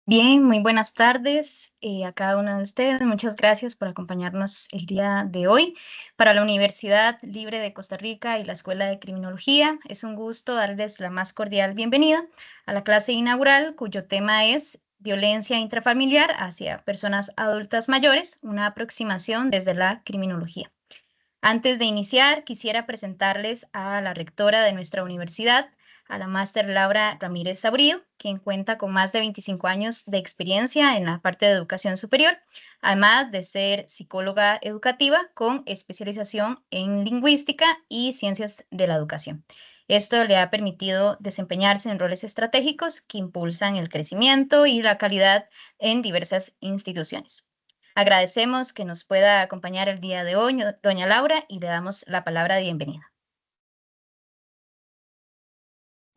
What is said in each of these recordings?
Bien, muy buenas tardes a cada uno de ustedes. Muchas gracias por acompañarnos el día de hoy. Para la Universidad Libre de Costa Rica y la Escuela de Criminología, es un gusto darles la más cordial bienvenida a la clase inaugural, cuyo tema es Violencia intrafamiliar hacia personas adultas mayores, una aproximación desde la criminología. Antes de iniciar, quisiera presentarles a la rectora de nuestra universidad, a la máster Laura Ramírez Sabrío, quien cuenta con más de 25 años de experiencia en la parte de educación superior, además de ser psicóloga educativa con especialización en lingüística y ciencias de la educación. Esto le ha permitido desempeñarse en roles estratégicos que impulsan el crecimiento y la calidad en diversas instituciones. Agradecemos que nos pueda acompañar el día de hoy, doña Laura, y le damos la palabra de bienvenida.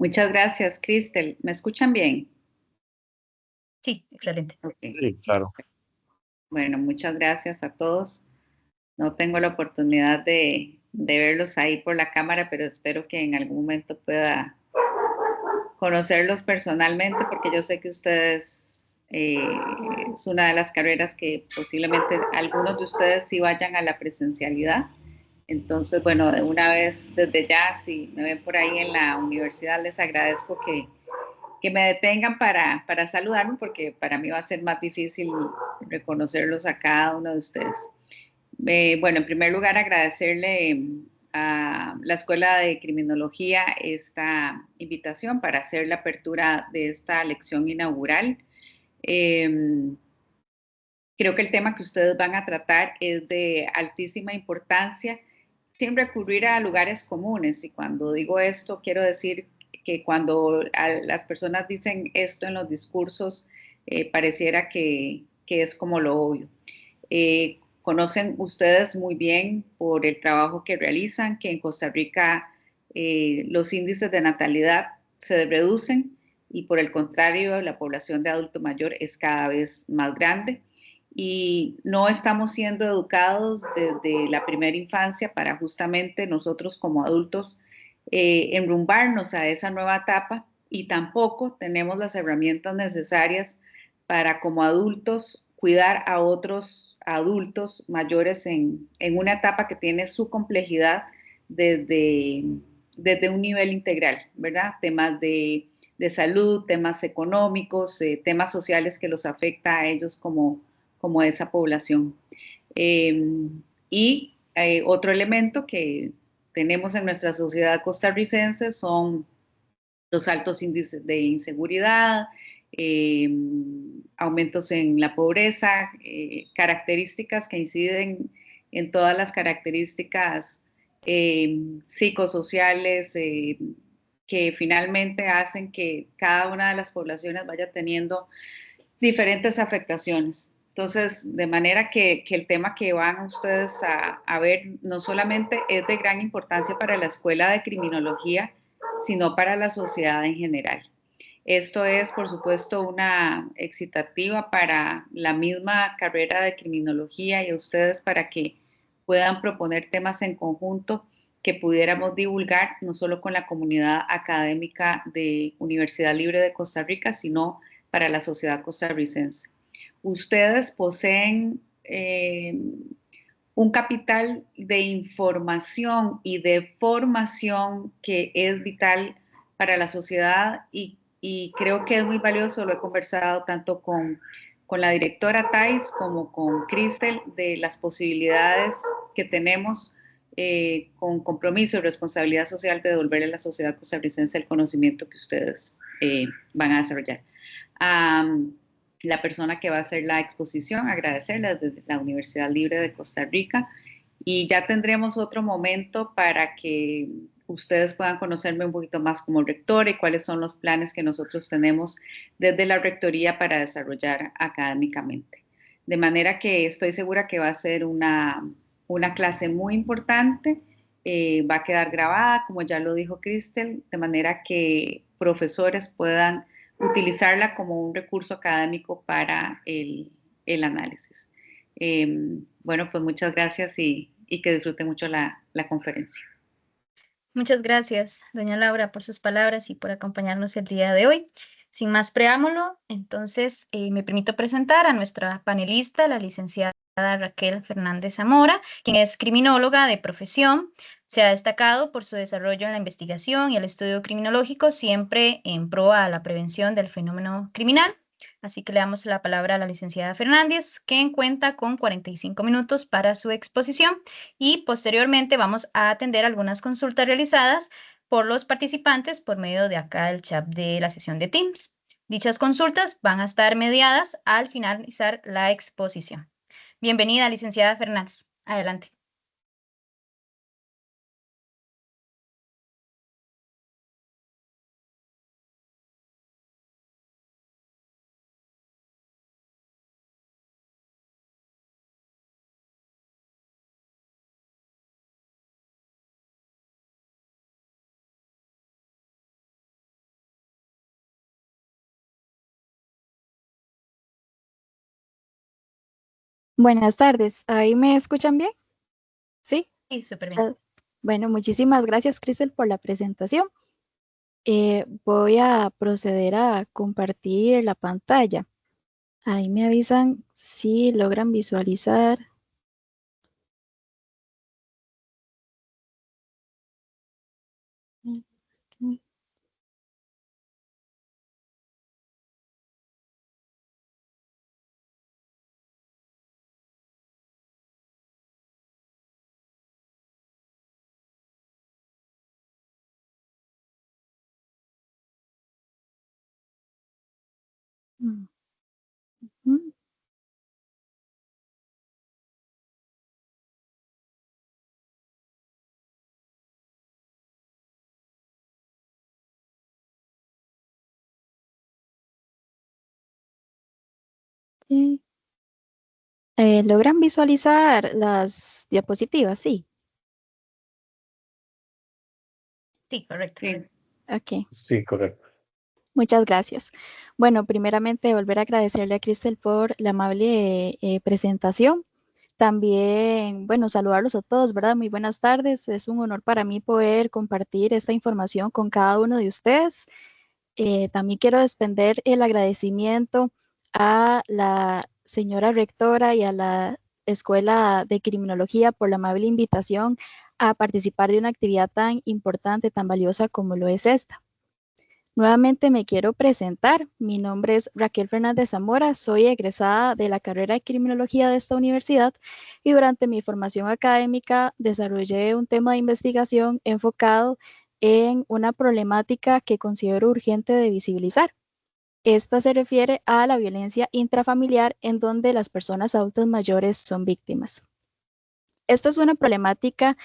Muchas gracias, Cristel. ¿Me escuchan bien? Sí, excelente. Ok. Sí, claro. Bueno, muchas gracias a todos. No tengo la oportunidad de verlos ahí por la cámara, pero espero que en algún momento pueda conocerlos personalmente, porque yo sé que ustedes es una de las carreras que posiblemente algunos de ustedes sí vayan a la presencialidad. Entonces, bueno, de una vez desde ya, si me ven por ahí en la universidad, les agradezco que me detengan para saludarme, porque para mí va a ser más difícil reconocerlos a cada uno de ustedes. Bueno, en primer lugar, agradecerle a la Escuela de Criminología esta invitación para hacer la apertura de esta lección inaugural. Creo que el tema que ustedes van a tratar es de altísima importancia sin recurrir a lugares comunes. Y cuando digo esto, quiero decir que cuando las personas dicen esto en los discursos, pareciera que es como lo obvio. Conocen ustedes muy bien por el trabajo que realizan que en Costa Rica los índices de natalidad se reducen y por el contrario la población de adulto mayor es cada vez más grande y no estamos siendo educados desde la primera infancia para justamente nosotros como adultos enrumbarnos a esa nueva etapa y tampoco tenemos las herramientas necesarias para como adultos cuidar a otros adultos mayores en una etapa que tiene su complejidad desde un nivel integral, ¿verdad? Temas de salud, temas económicos, temas sociales que los afecta a ellos como esa población. Otro elemento que tenemos en nuestra sociedad costarricense son los altos índices de inseguridad, eh, aumentos en la pobreza, características que inciden en todas las características psicosociales que finalmente hacen que cada una de las poblaciones vaya teniendo diferentes afectaciones. Entonces, de manera que el tema que van ustedes a ver no solamente es de gran importancia para la Escuela de Criminología, sino para la sociedad en general. Esto es, por supuesto, una excitativa para la misma carrera de criminología y a ustedes para que puedan proponer temas en conjunto que pudiéramos divulgar no solo con la comunidad académica de Universidad Libre de Costa Rica, sino para la sociedad costarricense. Ustedes poseen un capital de información y de formación que es vital para la sociedad y creo que es muy valioso, lo he conversado tanto con la directora Thais como con Cristel, de las posibilidades que tenemos con compromiso y responsabilidad social de devolverle a la sociedad costarricense el conocimiento que ustedes van a desarrollar. La persona que va a hacer la exposición, agradecerle desde la Universidad Libre de Costa Rica y ya tendremos otro momento para que ustedes puedan conocerme un poquito más como rectora y cuáles son los planes que nosotros tenemos desde la rectoría para desarrollar académicamente. De manera que estoy segura que va a ser una clase muy importante, va a quedar grabada, como ya lo dijo Cristel, de manera que profesores puedan utilizarla como un recurso académico para el análisis. Bueno, pues muchas gracias y que disfruten mucho la conferencia. Muchas gracias, doña Laura, por sus palabras y por acompañarnos el día de hoy. Sin más preámbulo, entonces me permito presentar a nuestra panelista, la licenciada Raquel Fernández Zamora, quien es criminóloga de profesión. Se ha destacado por su desarrollo en la investigación y el estudio criminológico, siempre en pro a la prevención del fenómeno criminal. Así que le damos la palabra a la licenciada Fernández, quien cuenta con 45 minutos para su exposición, y posteriormente vamos a atender algunas consultas realizadas por los participantes por medio de acá el chat de la sesión de Teams. Dichas consultas van a estar mediadas al finalizar la exposición. Bienvenida, licenciada Fernández. Adelante. Buenas tardes, ¿ahí me escuchan bien? Sí. Sí, súper bien. Bueno, muchísimas gracias, Cristel, por la presentación. Voy a proceder a compartir la pantalla. Ahí me avisan si logran visualizar. Ujú. Ok. ¿Logran visualizar las diapositivas? Sí. Sí, correcto. Sí. Ok. Sí, correcto. Muchas gracias. Bueno, primeramente volver a agradecerle a Cristel por la amable presentación. También, bueno, saludarlos a todos, ¿verdad? Muy buenas tardes. Es un honor para mí poder compartir esta información con cada uno de ustedes. También quiero extender el agradecimiento a la señora rectora y a la Escuela de Criminología por la amable invitación a participar de una actividad tan importante, tan valiosa como lo es esta. Nuevamente me quiero presentar. Mi nombre es Raquel Fernández Zamora, soy egresada de la carrera de Criminología de esta universidad y durante mi formación académica desarrollé un tema de investigación enfocado en una problemática que considero urgente de visibilizar. Esta se refiere a la violencia intrafamiliar en donde las personas adultas mayores son víctimas. Esta es una problemática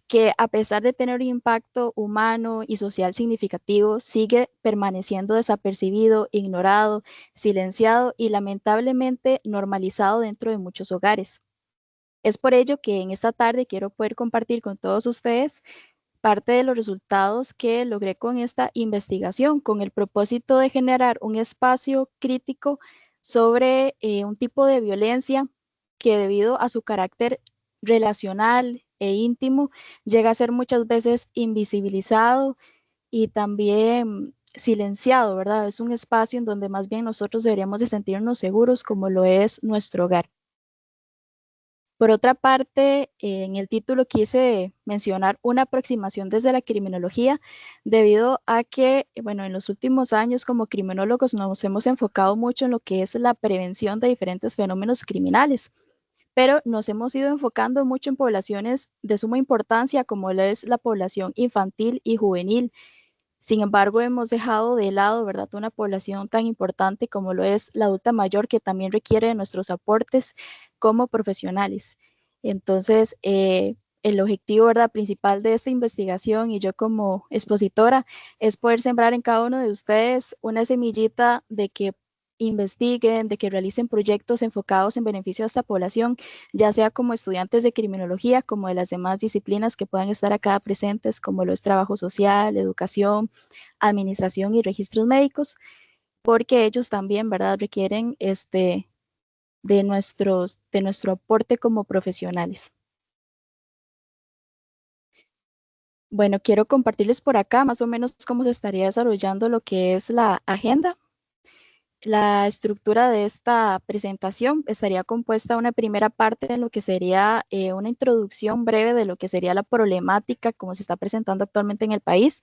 que, a pesar de tener un impacto humano y social significativo, sigue permaneciendo desapercibido, ignorado, silenciado y lamentablemente normalizado dentro de muchos hogares. Es por ello que en esta tarde quiero poder compartir con todos ustedes parte de los resultados que logré con esta investigación, con el propósito de generar un espacio crítico sobre un tipo de violencia que, debido a su carácter relacional e íntimo, llega a ser muchas veces invisibilizado y también silenciado, ¿verdad? Es un espacio en donde más bien nosotros deberíamos de sentirnos seguros, como lo es nuestro hogar. Por otra parte, en el título quise mencionar una aproximación desde la criminología, debido a que, bueno, en los últimos años como criminólogos nos hemos enfocado mucho en lo que es la prevención de diferentes fenómenos criminales, pero nos hemos ido enfocando mucho en poblaciones de suma importancia, como lo es la población infantil y juvenil. Sin embargo, hemos dejado de lado, ¿verdad?, una población tan importante como lo es la adulta mayor, que también requiere de nuestros aportes como profesionales. Entonces, el objetivo, ¿verdad?, principal de esta investigación, y yo como expositora, es poder sembrar en cada uno de ustedes una semillita de que investiguen, de que realicen proyectos enfocados en beneficio de esta población, ya sea como estudiantes de criminología, como de las demás disciplinas que puedan estar acá presentes, como lo es trabajo social, educación, administración y registros médicos, porque ellos también, ¿verdad?, requieren de nuestro aporte como profesionales. Bueno, quiero compartirles por acá más o menos cómo se estaría desarrollando lo que es la agenda. La estructura de esta presentación estaría compuesta de una primera parte de lo que sería una introducción breve de lo que sería la problemática como se está presentando actualmente en el país.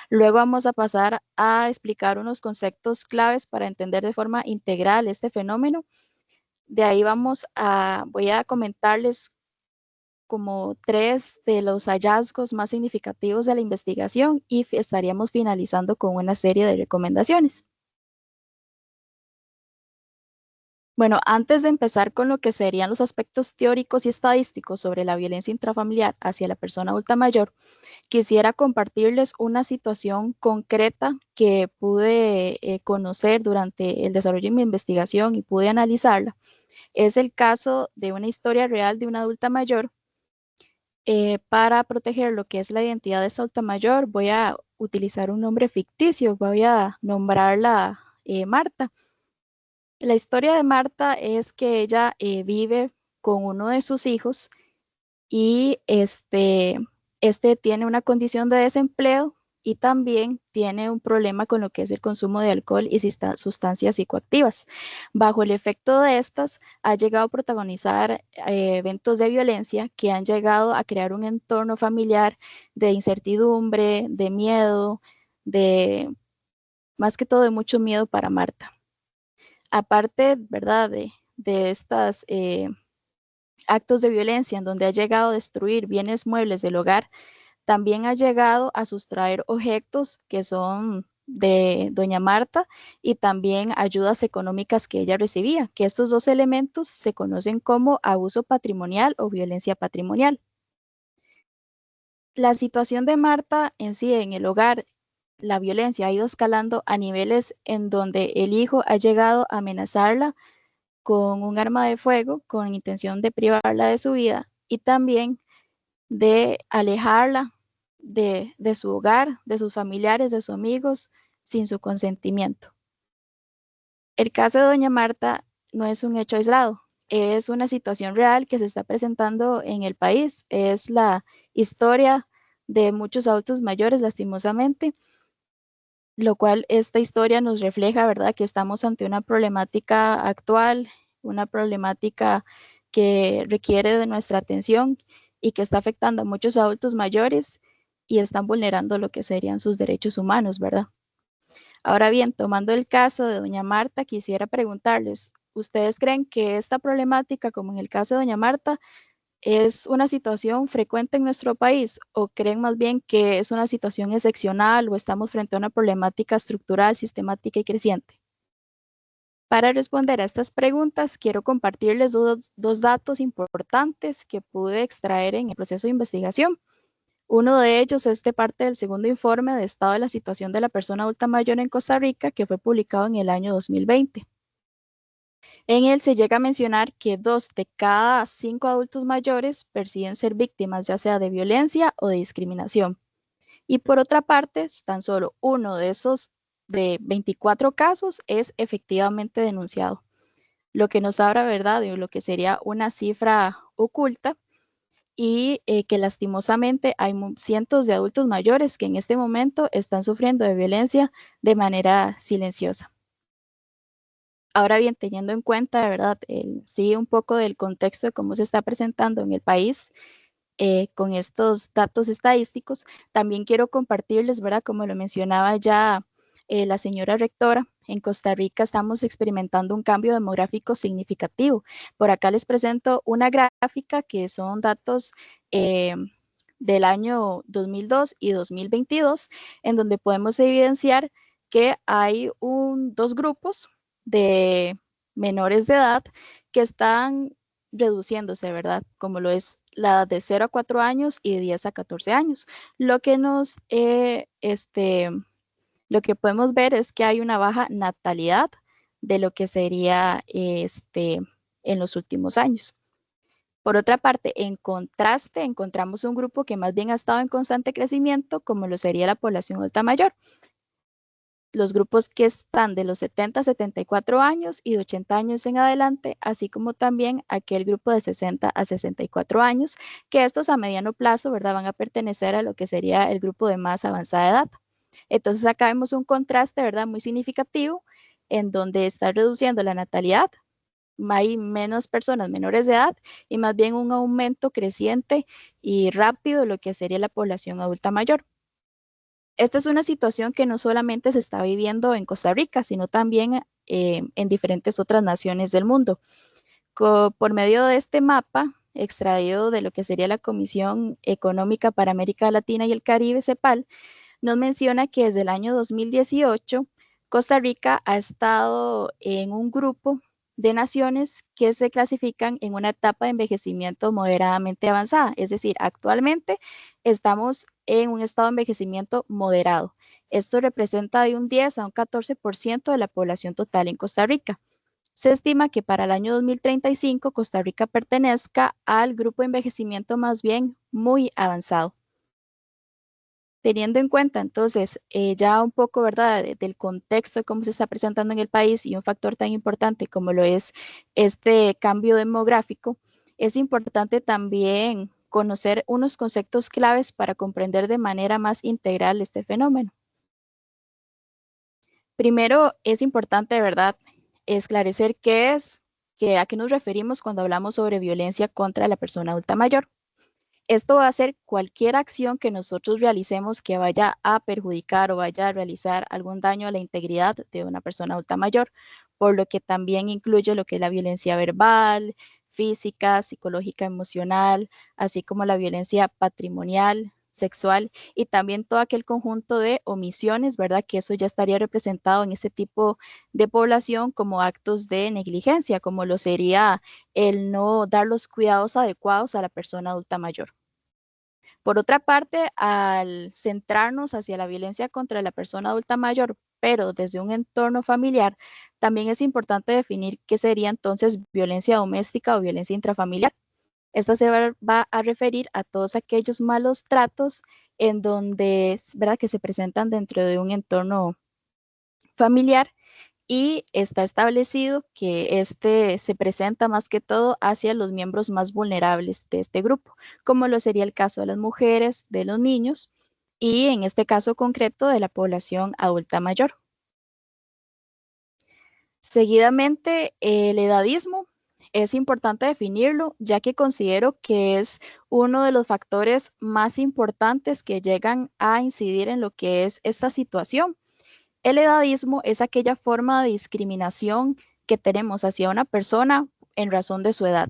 Luego vamos a pasar a explicar unos conceptos claves para entender de forma integral este fenómeno. De ahí voy a comentarles como 3 de los hallazgos más significativos de la investigación y estaríamos finalizando con una serie de recomendaciones. Bueno, antes de empezar con lo que serían los aspectos teóricos y estadísticos sobre la violencia intrafamiliar hacia la persona adulta mayor, quisiera compartirles una situación concreta que pude conocer durante el desarrollo de mi investigación y pude analizarla. Es el caso de una historia real de una adulta mayor. Para proteger lo que es la identidad de esta adulta mayor, voy a utilizar un nombre ficticio, voy a nombrarla Marta. La historia de Marta es que ella vive con uno de sus hijos y este tiene una condición de desempleo y también tiene un problema con lo que es el consumo de alcohol y sustancias psicoactivas. Bajo el efecto de estas, ha llegado a protagonizar eventos de violencia que han llegado a crear un entorno familiar de incertidumbre, de miedo, más que todo de mucho miedo para Marta. Aparte, ¿verdad? De estas actos de violencia en donde ha llegado a destruir bienes muebles del hogar, también ha llegado a sustraer objetos que son de doña Marta y también ayudas económicas que ella recibía, que estos dos elementos se conocen como abuso patrimonial o violencia patrimonial. La situación de Marta en sí en el hogar, la violencia ha ido escalando a niveles en donde el hijo ha llegado a amenazarla con un arma de fuego con intención de privarla de su vida y también de alejarla de su hogar, de sus familiares, de sus amigos, sin su consentimiento. El caso de doña Marta no es un hecho aislado, es una situación real que se está presentando en el país, es la historia de muchos adultos mayores, lastimosamente, lo cual esta historia nos refleja, ¿verdad?, que estamos ante una problemática actual, una problemática que requiere de nuestra atención y que está afectando a muchos adultos mayores y están vulnerando lo que serían sus derechos humanos, ¿verdad? Ahora bien, tomando el caso de doña Marta, quisiera preguntarles, ¿ustedes creen que esta problemática, como en el caso de doña Marta, es una situación frecuente en nuestro país o creen más bien que es una situación excepcional o estamos frente a una problemática estructural, sistemática y creciente? Para responder a estas preguntas, quiero compartirles dos datos importantes que pude extraer en el proceso de investigación. Uno de ellos es de parte del segundo informe de estado de la situación de la persona adulta mayor en Costa Rica, que fue publicado en el año 2020. En él se llega a mencionar que 2 de cada 5 adultos mayores perciben ser víctimas ya sea de violencia o de discriminación. Y por otra parte, tan solo uno de esos de 24 casos es efectivamente denunciado, lo que nos habla, ¿verdad?, de lo que sería una cifra oculta y que lastimosamente hay cientos de adultos mayores que en este momento están sufriendo de violencia de manera silenciosa. Ahora bien, teniendo en cuenta, de verdad, sí, un poco del contexto de cómo se está presentando en el país con estos datos estadísticos, también quiero compartirles, ¿verdad? Como lo mencionaba ya la señora rectora, en Costa Rica estamos experimentando un cambio demográfico significativo. Por acá les presento una gráfica que son datos del año 2002 y 2022, en donde podemos evidenciar que hay dos grupos de menores de edad que están reduciéndose, ¿verdad? Como lo es la edad de 0 a 4 años y de 10 a 14 años. Lo que lo que podemos ver es que hay una baja natalidad de lo que sería en los últimos años. Por otra parte, en contraste, encontramos un grupo que más bien ha estado en constante crecimiento, como lo sería la población adulta mayor. Los grupos que están de los 70 a 74 años y de 80 años en adelante, así como también aquel grupo de 60 a 64 años, que estos a mediano plazo, ¿verdad?, van a pertenecer a lo que sería el grupo de más avanzada edad. Entonces acá vemos un contraste, ¿verdad?, muy significativo en donde está reduciendo la natalidad, hay menos personas menores de edad y más bien un aumento creciente y rápido de lo que sería la población adulta mayor. Esta es una situación que no solamente se está viviendo en Costa Rica, sino también en diferentes otras naciones del mundo. Por medio de este mapa, extraído de lo que sería la Comisión Económica para América Latina y el Caribe, CEPAL, nos menciona que desde el año 2018, Costa Rica ha estado en un grupo de naciones que se clasifican en una etapa de envejecimiento moderadamente avanzada. Es decir, actualmente estamos en un estado de envejecimiento moderado. Esto representa de un 10 a un 14% de la población total en Costa Rica. Se estima que para el año 2035 Costa Rica pertenezca al grupo de envejecimiento más bien muy avanzado. Teniendo en cuenta entonces ya un poco, ¿verdad?, del contexto de cómo se está presentando en el país y un factor tan importante como lo es este cambio demográfico, es importante también conocer unos conceptos claves para comprender de manera más integral este fenómeno. Primero, es importante, ¿verdad?, esclarecer a qué nos referimos cuando hablamos sobre violencia contra la persona adulta mayor. Esto va a ser cualquier acción que nosotros realicemos que vaya a perjudicar o vaya a realizar algún daño a la integridad de una persona adulta mayor, por lo que también incluye lo que es la violencia verbal, física, psicológica, emocional, así como la violencia patrimonial, sexual y también todo aquel conjunto de omisiones, ¿verdad? Que eso ya estaría representado en este tipo de población como actos de negligencia, como lo sería el no dar los cuidados adecuados a la persona adulta mayor. Por otra parte, al centrarnos hacia la violencia contra la persona adulta mayor, pero desde un entorno familiar, también es importante definir qué sería entonces violencia doméstica o violencia intrafamiliar. Esta se va a referir a todos aquellos malos tratos en donde, ¿verdad?, que se presentan dentro de un entorno familiar y está establecido que este se presenta más que todo hacia los miembros más vulnerables de este grupo, como lo sería el caso de las mujeres, de los niños y en este caso concreto de la población adulta mayor. Seguidamente, el edadismo es importante definirlo, ya que considero que es uno de los factores más importantes que llegan a incidir en lo que es esta situación. El edadismo es aquella forma de discriminación que tenemos hacia una persona en razón de su edad.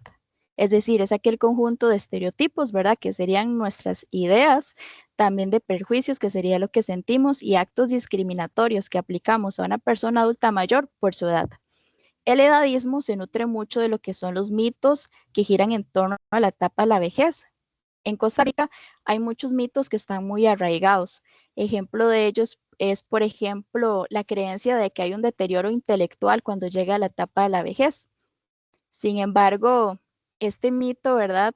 Es decir, es aquel conjunto de estereotipos, ¿verdad?, que serían nuestras ideas, también de perjuicios, que sería lo que sentimos, y actos discriminatorios que aplicamos a una persona adulta mayor por su edad. El edadismo se nutre mucho de lo que son los mitos que giran en torno a la etapa de la vejez. En Costa Rica hay muchos mitos que están muy arraigados. Ejemplo de ellos es, por ejemplo, la creencia de que hay un deterioro intelectual cuando llega a la etapa de la vejez. Sin embargo, este mito, ¿verdad?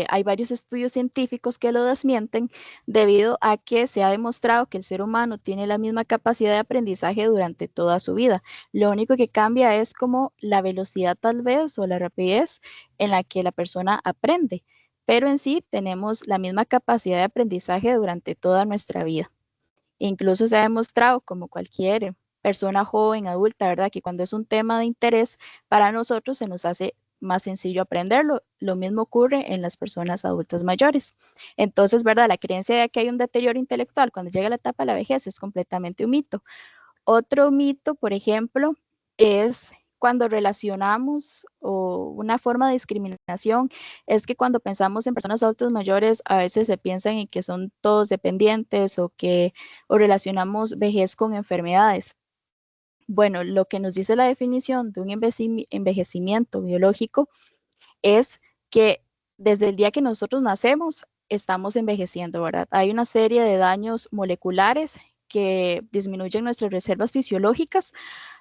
Hay varios estudios científicos que lo desmienten debido a que se ha demostrado que el ser humano tiene la misma capacidad de aprendizaje durante toda su vida. Lo único que cambia es como la velocidad tal vez o la rapidez en la que la persona aprende, pero en sí tenemos la misma capacidad de aprendizaje durante toda nuestra vida. Incluso se ha demostrado como cualquier persona joven, adulta, ¿verdad? Que cuando es un tema de interés para nosotros se nos hace más sencillo aprenderlo. Lo mismo ocurre en las personas adultas mayores. Entonces, ¿verdad? La creencia de que hay un deterioro intelectual cuando llega la etapa de la vejez es completamente un mito. Otro mito, por ejemplo, es cuando relacionamos o una forma de discriminación es que cuando pensamos en personas adultas mayores a veces se piensan en que son todos dependientes o relacionamos vejez con enfermedades. Bueno, lo que nos dice la definición de un envejecimiento biológico es que desde el día que nosotros nacemos estamos envejeciendo, ¿verdad? Hay una serie de daños moleculares que disminuyen nuestras reservas fisiológicas,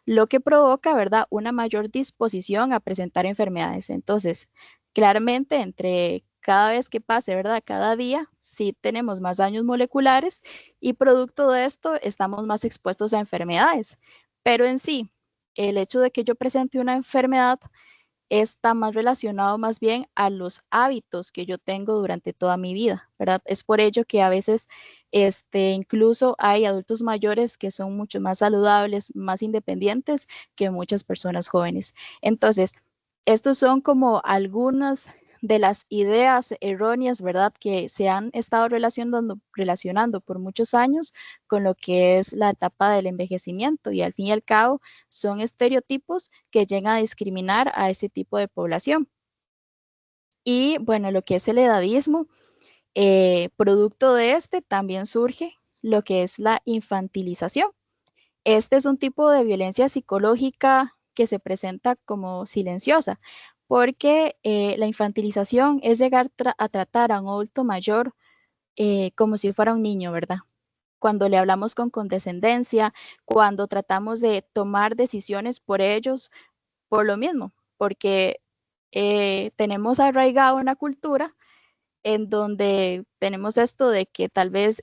lo que provoca, ¿verdad?, una mayor disposición a presentar enfermedades. Entonces, claramente, entre cada vez que pase, ¿verdad?, cada día, sí tenemos más daños moleculares y producto de esto estamos más expuestos a enfermedades. Pero en sí, el hecho de que yo presente una enfermedad está más relacionado más bien a los hábitos que yo tengo durante toda mi vida, ¿verdad? Es por ello que a veces incluso hay adultos mayores que son mucho más saludables, más independientes que muchas personas jóvenes. Entonces, estos son como algunas de las ideas erróneas, ¿verdad? Que se han estado relacionando por muchos años con lo que es la etapa del envejecimiento y al fin y al cabo son estereotipos que llegan a discriminar a este tipo de población. Y bueno, lo que es el edadismo, producto de también surge lo que es la infantilización. Este es un tipo de violencia psicológica que se presenta como silenciosa, porque la infantilización es llegar a tratar a un adulto mayor como si fuera un niño, ¿verdad? Cuando le hablamos con condescendencia, cuando tratamos de tomar decisiones por ellos, por lo mismo, porque tenemos arraigado una cultura en donde tenemos esto de que tal vez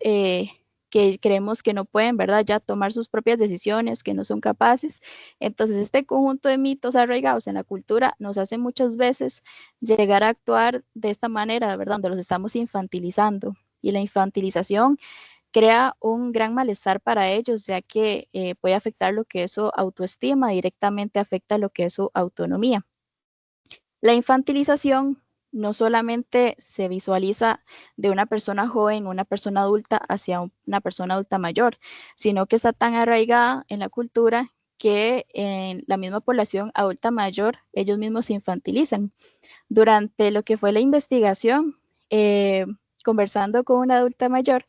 que creemos que no pueden, ¿verdad? Ya tomar sus propias decisiones, que no son capaces. Entonces, este conjunto de mitos arraigados en la cultura nos hace muchas veces llegar a actuar de esta manera, ¿verdad? Donde los estamos infantilizando. Y la infantilización crea un gran malestar para ellos, ya que puede afectar lo que es su autoestima, directamente afecta lo que es su autonomía. La infantilización no solamente se visualiza de una persona joven, una persona adulta hacia una persona adulta mayor, sino que está tan arraigada en la cultura que en la misma población adulta mayor ellos mismos se infantilizan. Durante lo que fue la investigación, conversando con una adulta mayor,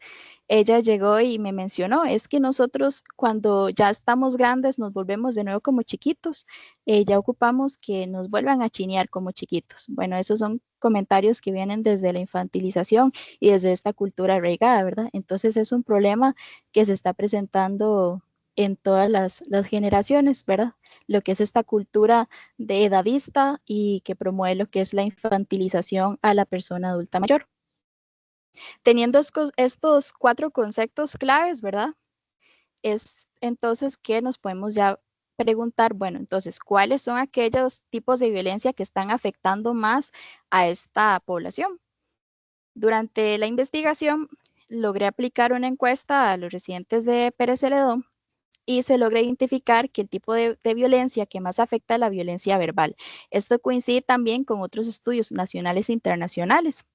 ella llegó y me mencionó, es que nosotros cuando ya estamos grandes nos volvemos de nuevo como chiquitos, ya ocupamos que nos vuelvan a chinear como chiquitos. Bueno, esos son comentarios que vienen desde la infantilización y desde esta cultura arraigada, ¿verdad? Entonces es un problema que se está presentando en todas las generaciones, ¿verdad? Lo que es esta cultura de edadista y que promueve lo que es la infantilización a la persona adulta mayor. Teniendo estos 4 conceptos claves, ¿verdad? Es entonces que nos podemos ya preguntar, bueno, entonces, ¿cuáles son aquellos tipos de violencia que están afectando más a esta población? Durante la investigación, logré aplicar una encuesta a los residentes de Pérez Celedón y se logra identificar que el tipo de violencia que más afecta es la violencia verbal. Esto coincide también con otros estudios nacionales e internacionales.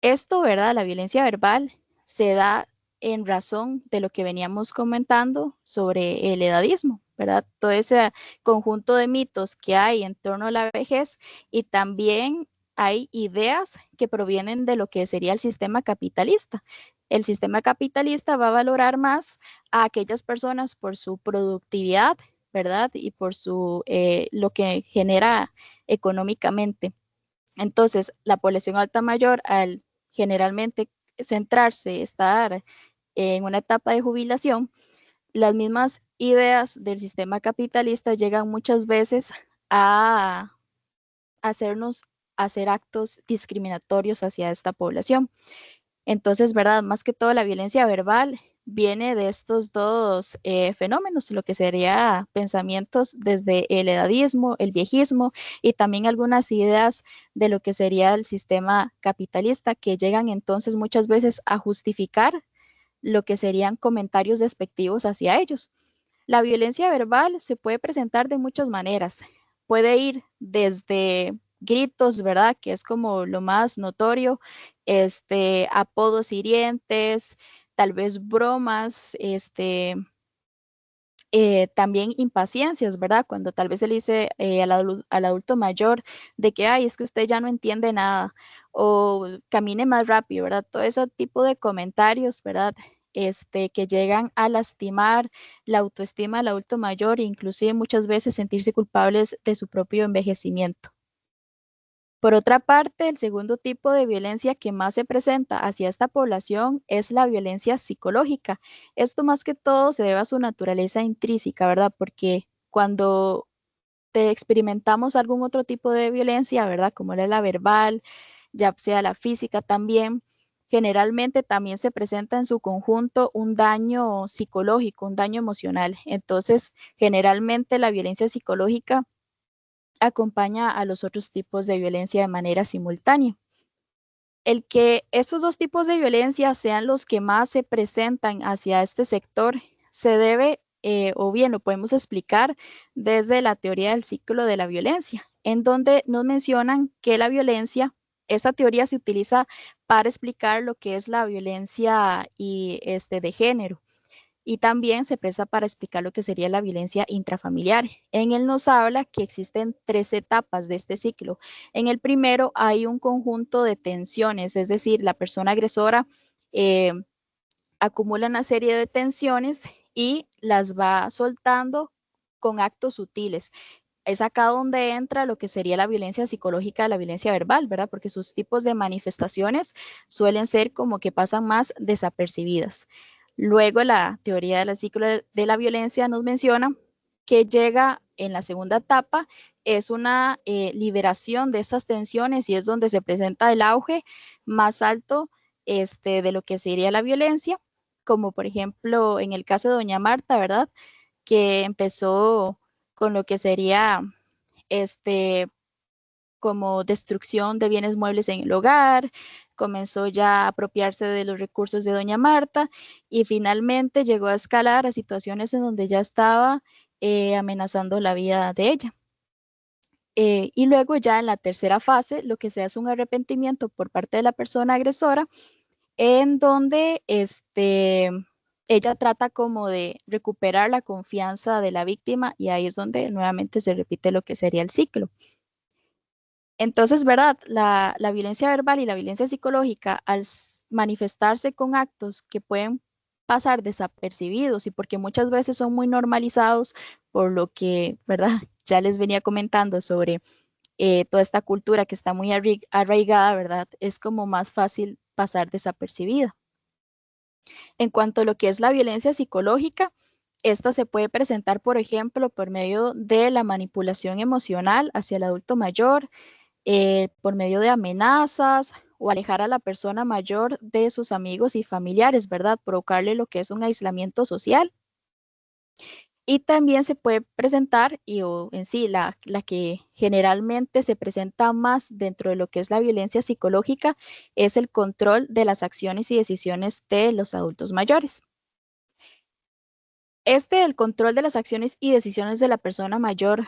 Esto, ¿verdad? La violencia verbal se da en razón de lo que veníamos comentando sobre el edadismo, ¿verdad? Todo ese conjunto de mitos que hay en torno a la vejez y también hay ideas que provienen de lo que sería el sistema capitalista. El sistema capitalista va a valorar más a aquellas personas por su productividad, ¿verdad? Y por lo que genera económicamente. Entonces, la población alta mayor, al generalmente centrarse, estar en una etapa de jubilación, las mismas ideas del sistema capitalista llegan muchas veces a hacernos hacer actos discriminatorios hacia esta población. Entonces, ¿verdad? Más que todo la violencia verbal viene de estos dos fenómenos, lo que sería pensamientos desde el edadismo, el viejismo y también algunas ideas de lo que sería el sistema capitalista que llegan entonces muchas veces a justificar lo que serían comentarios despectivos hacia ellos. La violencia verbal se puede presentar de muchas maneras. Puede ir desde gritos, ¿verdad? Que es como lo más notorio, apodos hirientes, tal vez bromas, también impaciencias, ¿verdad? Cuando tal vez se le dice al adulto mayor de que, ay, es que usted ya no entiende nada o camine más rápido, ¿verdad? Todo ese tipo de comentarios, ¿verdad? Que llegan a lastimar la autoestima del adulto mayor e inclusive muchas veces sentirse culpables de su propio envejecimiento. Por otra parte, el segundo tipo de violencia que más se presenta hacia esta población es la violencia psicológica. Esto más que todo se debe a su naturaleza intrínseca, ¿verdad? Porque cuando experimentamos algún otro tipo de violencia, ¿verdad? Como era la verbal, ya sea la física también, generalmente también se presenta en su conjunto un daño psicológico, un daño emocional. Entonces, generalmente la violencia psicológica acompaña a los otros tipos de violencia de manera simultánea. El que estos dos tipos de violencia sean los que más se presentan hacia este sector se debe, o bien lo podemos explicar desde la teoría del ciclo de la violencia, en donde nos mencionan que la violencia, esta teoría se utiliza para explicar lo que es la violencia de género. Y también se presta para explicar lo que sería la violencia intrafamiliar. En él nos habla que existen 3 etapas de este ciclo. En el primero hay un conjunto de tensiones, es decir, la persona agresora acumula una serie de tensiones y las va soltando con actos sutiles. Es acá donde entra lo que sería la violencia psicológica, la violencia verbal, ¿verdad? Porque sus tipos de manifestaciones suelen ser como que pasan más desapercibidas. Luego la teoría del ciclo de la violencia nos menciona que llega en la segunda etapa, es una liberación de estas tensiones y es donde se presenta el auge más alto de lo que sería la violencia, como por ejemplo en el caso de doña Marta, ¿verdad? Que empezó con lo que sería como destrucción de bienes muebles en el hogar, comenzó ya a apropiarse de los recursos de doña Marta y finalmente llegó a escalar a situaciones en donde ya estaba amenazando la vida de ella. Y luego ya en la tercera fase, lo que se hace un arrepentimiento por parte de la persona agresora, en donde ella trata como de recuperar la confianza de la víctima y ahí es donde nuevamente se repite lo que sería el ciclo. Entonces, ¿verdad? La violencia verbal y la violencia psicológica, al manifestarse con actos que pueden pasar desapercibidos y porque muchas veces son muy normalizados por lo que, ¿verdad? Ya les venía comentando sobre toda esta cultura que está muy arraigada, ¿verdad? Es como más fácil pasar desapercibida. En cuanto a lo que es la violencia psicológica, esta se puede presentar, por ejemplo, por medio de la manipulación emocional hacia el adulto mayor, por medio de amenazas o alejar a la persona mayor de sus amigos y familiares, ¿verdad? Provocarle lo que es un aislamiento social. Y también se puede presentar, o en sí, la que generalmente se presenta más dentro de lo que es la violencia psicológica, es el control de las acciones y decisiones de los adultos mayores. El control de las acciones y decisiones de la persona mayor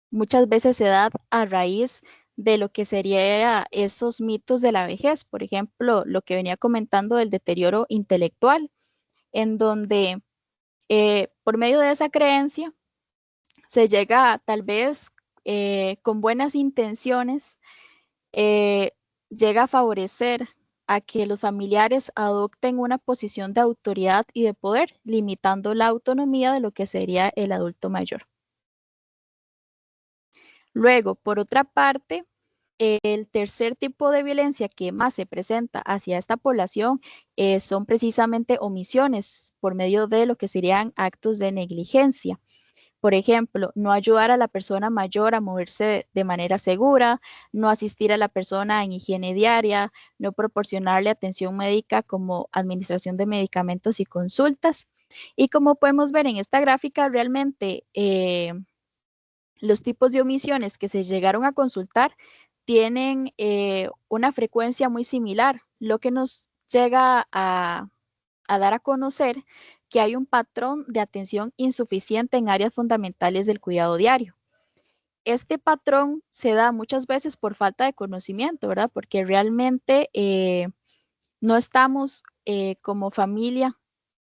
muchas veces se da a raíz de lo que sería esos mitos de la vejez, por ejemplo, lo que venía comentando del deterioro intelectual, en donde por medio de esa creencia se llega tal vez con buenas intenciones, llega a favorecer a que los familiares adopten una posición de autoridad y de poder, limitando la autonomía de lo que sería el adulto mayor. Luego, por otra parte, el tercer tipo de violencia que más se presenta hacia esta población son precisamente omisiones por medio de lo que serían actos de negligencia. Por ejemplo, no ayudar a la persona mayor a moverse de manera segura, no asistir a la persona en higiene diaria, no proporcionarle atención médica como administración de medicamentos y consultas. Y como podemos ver en esta gráfica, realmente los tipos de omisiones que se llegaron a consultar tienen una frecuencia muy similar, lo que nos llega a dar a conocer que hay un patrón de atención insuficiente en áreas fundamentales del cuidado diario. Este patrón se da muchas veces por falta de conocimiento, ¿verdad? Porque realmente no estamos como familia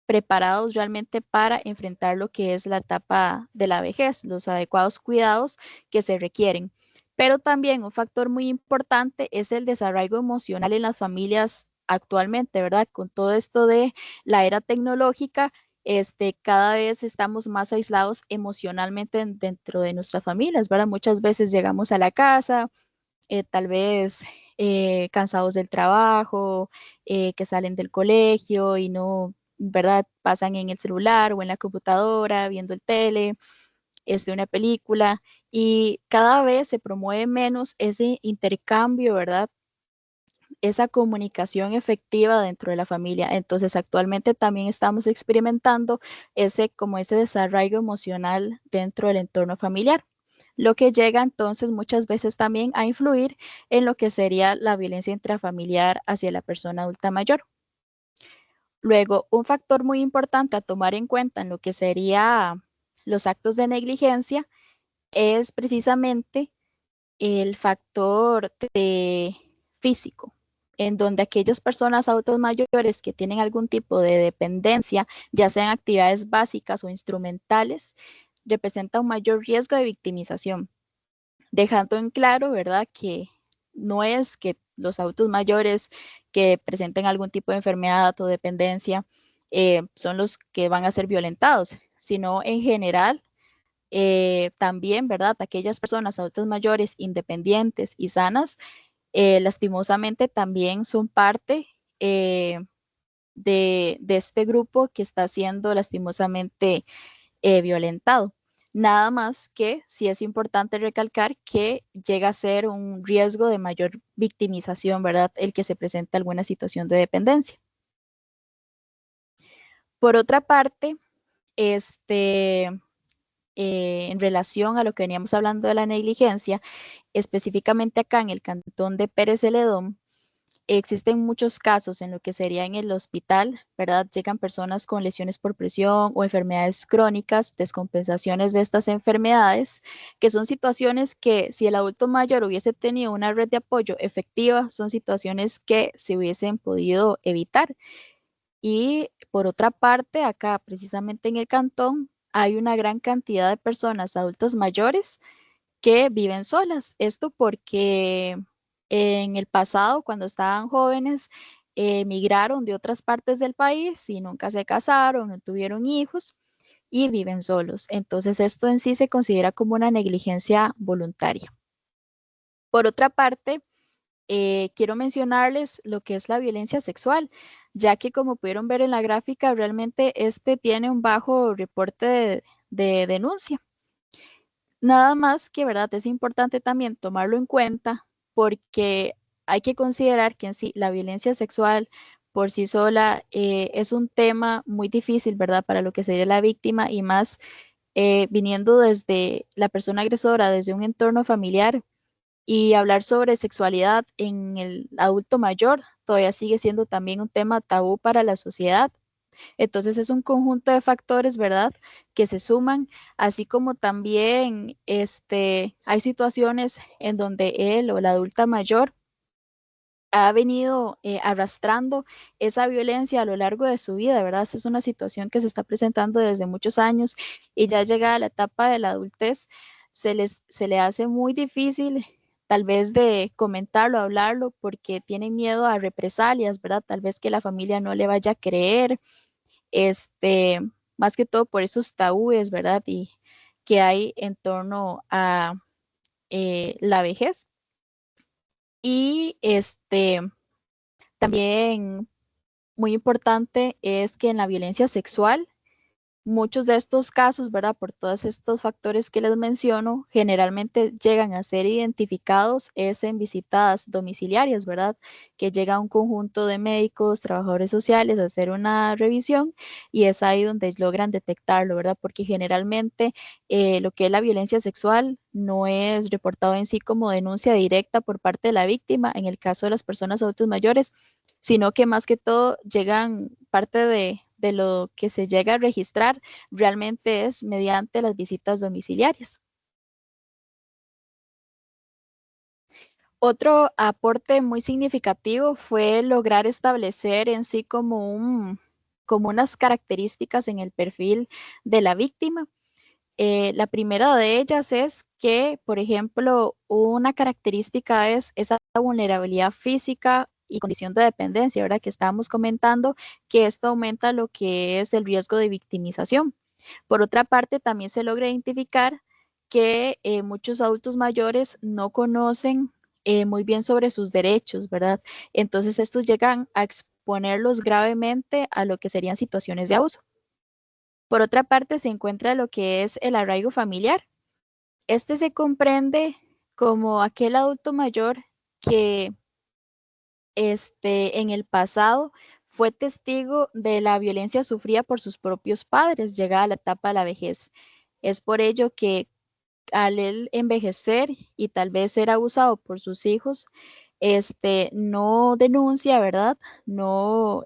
preparados realmente para enfrentar lo que es la etapa de la vejez, los adecuados cuidados que se requieren. Pero también un factor muy importante es el desarraigo emocional en las familias actualmente, ¿verdad? Con todo esto de la era tecnológica, cada vez estamos más aislados emocionalmente dentro de nuestras familias, ¿verdad? Muchas veces llegamos a la casa, tal vez cansados del trabajo, que salen del colegio y no, ¿verdad? Pasan en el celular o en la computadora viendo el tele, una película y cada vez se promueve menos ese intercambio, ¿verdad? Esa comunicación efectiva dentro de la familia. Entonces, actualmente también estamos experimentando ese desarraigo emocional dentro del entorno familiar. lo que llega entonces muchas veces también a influir en lo que sería la violencia intrafamiliar hacia la persona adulta mayor. Luego, un factor muy importante a tomar en cuenta en lo que sería los actos de negligencia es precisamente el factor físico, en donde aquellas personas adultas mayores que tienen algún tipo de dependencia, ya sean actividades básicas o instrumentales, representa un mayor riesgo de victimización, dejando en claro, ¿verdad?, que no es que los adultos mayores que presenten algún tipo de enfermedad o dependencia son los que van a ser violentados, sino en general también, ¿verdad? Aquellas personas adultas mayores independientes y sanas, lastimosamente también son parte de este grupo que está siendo lastimosamente violentado. Nada más que sí es importante recalcar que llega a ser un riesgo de mayor victimización, ¿verdad? El que se presenta alguna situación de dependencia. Por otra parte, en relación a lo que veníamos hablando de la negligencia, específicamente acá en el cantón de Pérez Celedón, existen muchos casos en lo que sería en el hospital, ¿verdad? Llegan personas con lesiones por presión o enfermedades crónicas, descompensaciones de estas enfermedades, que son situaciones que si el adulto mayor hubiese tenido una red de apoyo efectiva, son situaciones que se hubiesen podido evitar. Y por otra parte, acá precisamente en el cantón, hay una gran cantidad de personas adultas mayores que viven solas. Esto porque en el pasado, cuando estaban jóvenes, emigraron de otras partes del país y nunca se casaron, no tuvieron hijos y viven solos. Entonces, esto en sí se considera como una negligencia voluntaria. Por otra parte, quiero mencionarles lo que es la violencia sexual, ya que como pudieron ver en la gráfica, realmente este tiene un bajo reporte de denuncia. Nada más que, ¿verdad? Es importante también tomarlo en cuenta porque hay que considerar que en sí la violencia sexual por sí sola es un tema muy difícil, ¿verdad? Para lo que sería la víctima y más viniendo desde la persona agresora, desde un entorno familiar y hablar sobre sexualidad en el adulto mayor todavía sigue siendo también un tema tabú para la sociedad. Entonces es un conjunto de factores, ¿verdad?, que se suman, así como también hay situaciones en donde él o la adulta mayor ha venido arrastrando esa violencia a lo largo de su vida, ¿verdad? Esta es una situación que se está presentando desde muchos años y ya llegada a la etapa de la adultez, se le hace muy difícil tal vez de comentarlo, hablarlo, porque tienen miedo a represalias, ¿verdad? Tal vez que la familia no le vaya a creer, este, más que todo por esos tabúes, ¿verdad? Y que hay en torno a la vejez. Y también muy importante es que en la violencia sexual, muchos de estos casos, ¿verdad? Por todos estos factores que les menciono, generalmente llegan a ser identificados es en visitas domiciliarias, ¿verdad? Que llega un conjunto de médicos, trabajadores sociales a hacer una revisión y es ahí donde logran detectarlo, ¿verdad? Porque generalmente lo que es la violencia sexual no es reportado en sí como denuncia directa por parte de la víctima, en el caso de las personas adultas mayores, sino que más que todo llegan parte de lo que se llega a registrar realmente es mediante las visitas domiciliarias. Otro aporte muy significativo fue lograr establecer en sí como unas características en el perfil de la víctima. La primera de ellas es que, por ejemplo, una característica es esa vulnerabilidad física y condición de dependencia, ¿verdad? Que estábamos comentando que esto aumenta lo que es el riesgo de victimización. Por otra parte, también se logra identificar que muchos adultos mayores no conocen muy bien sobre sus derechos, ¿verdad? Entonces, estos llegan a exponerlos gravemente a lo que serían situaciones de abuso. Por otra parte, se encuentra lo que es el arraigo familiar. Este se comprende como aquel adulto mayor que en el pasado fue testigo de la violencia sufrida por sus propios padres, llegada a la etapa de la vejez. Es por ello que al él envejecer y tal vez ser abusado por sus hijos, no denuncia, ¿verdad? No,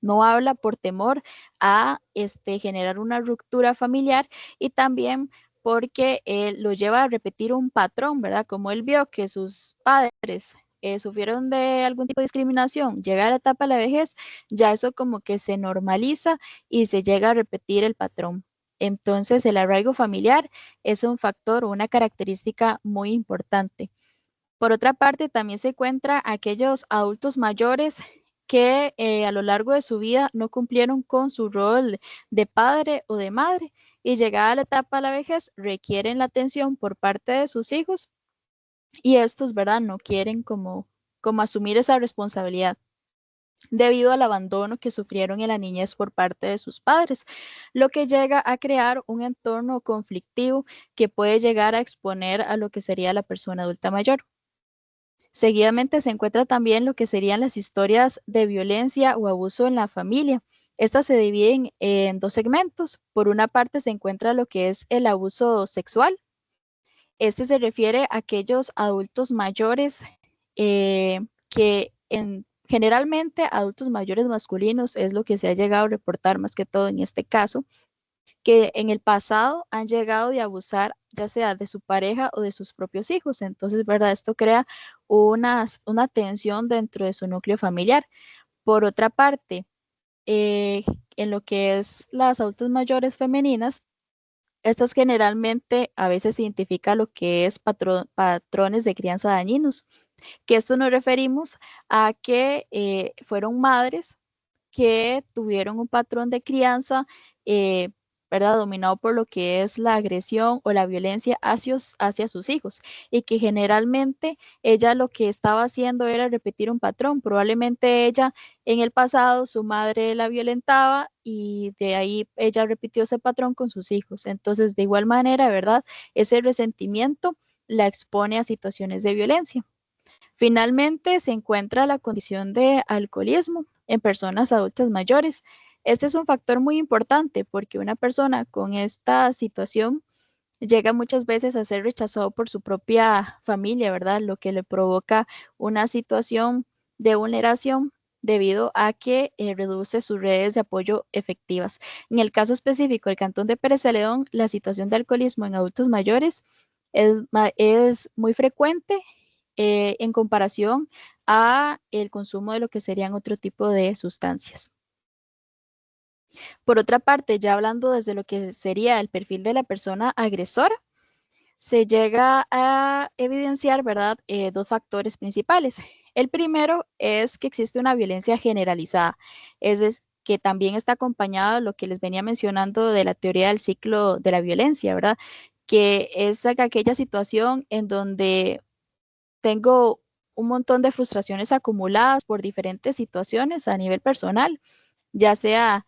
no habla por temor a generar una ruptura familiar, y también porque lo lleva a repetir un patrón, ¿verdad? Como él vio que sus padres sufrieron de algún tipo de discriminación, llega a la etapa de la vejez, ya eso como que se normaliza y se llega a repetir el patrón. Entonces, el arraigo familiar es un factor o una característica muy importante. Por otra parte, también se encuentra aquellos adultos mayores que a lo largo de su vida no cumplieron con su rol de padre o de madre, y llegada la etapa de la vejez requieren la atención por parte de sus hijos, y estos, ¿verdad?, no quieren como asumir esa responsabilidad debido al abandono que sufrieron en la niñez por parte de sus padres, lo que llega a crear un entorno conflictivo que puede llegar a exponer a lo que sería la persona adulta mayor. Seguidamente se encuentra también lo que serían las historias de violencia o abuso en la familia. Estas se dividen en dos segmentos. Por una parte se encuentra lo que es el abuso sexual. Este se refiere a aquellos adultos mayores que generalmente adultos mayores masculinos es lo que se ha llegado a reportar más que todo en este caso, que en el pasado han llegado a abusar ya sea de su pareja o de sus propios hijos. Entonces, ¿verdad? Esto crea una tensión dentro de su núcleo familiar. Por otra parte, en lo que es las adultas mayores femeninas, estas generalmente a veces se identifica lo que es patrones de crianza dañinos, que esto nos referimos a que fueron madres que tuvieron un patrón de crianza, eh, ¿verdad? Dominado por lo que es la agresión o la violencia hacia sus hijos, y que generalmente ella lo que estaba haciendo era repetir un patrón. Probablemente ella en el pasado su madre la violentaba y de ahí ella repitió ese patrón con sus hijos. Entonces, de igual manera, ¿verdad? Ese resentimiento la expone a situaciones de violencia. Finalmente, se encuentra la condición de alcoholismo en personas adultas mayores. Este es un factor muy importante porque una persona con esta situación llega muchas veces a ser rechazado por su propia familia, ¿verdad? Lo que le provoca una situación de vulneración debido a que reduce sus redes de apoyo efectivas. En el caso específico del Cantón de Pérez Celedón, la situación de alcoholismo en adultos mayores es muy frecuente en comparación a el consumo de lo que serían otro tipo de sustancias. Por otra parte, ya hablando desde lo que sería el perfil de la persona agresora, se llega a evidenciar, ¿verdad?, dos factores principales. El primero es que existe una violencia generalizada, que también está acompañado de lo que les venía mencionando de la teoría del ciclo de la violencia, ¿verdad? Que es aquella situación en donde tengo un montón de frustraciones acumuladas por diferentes situaciones a nivel personal, ya sea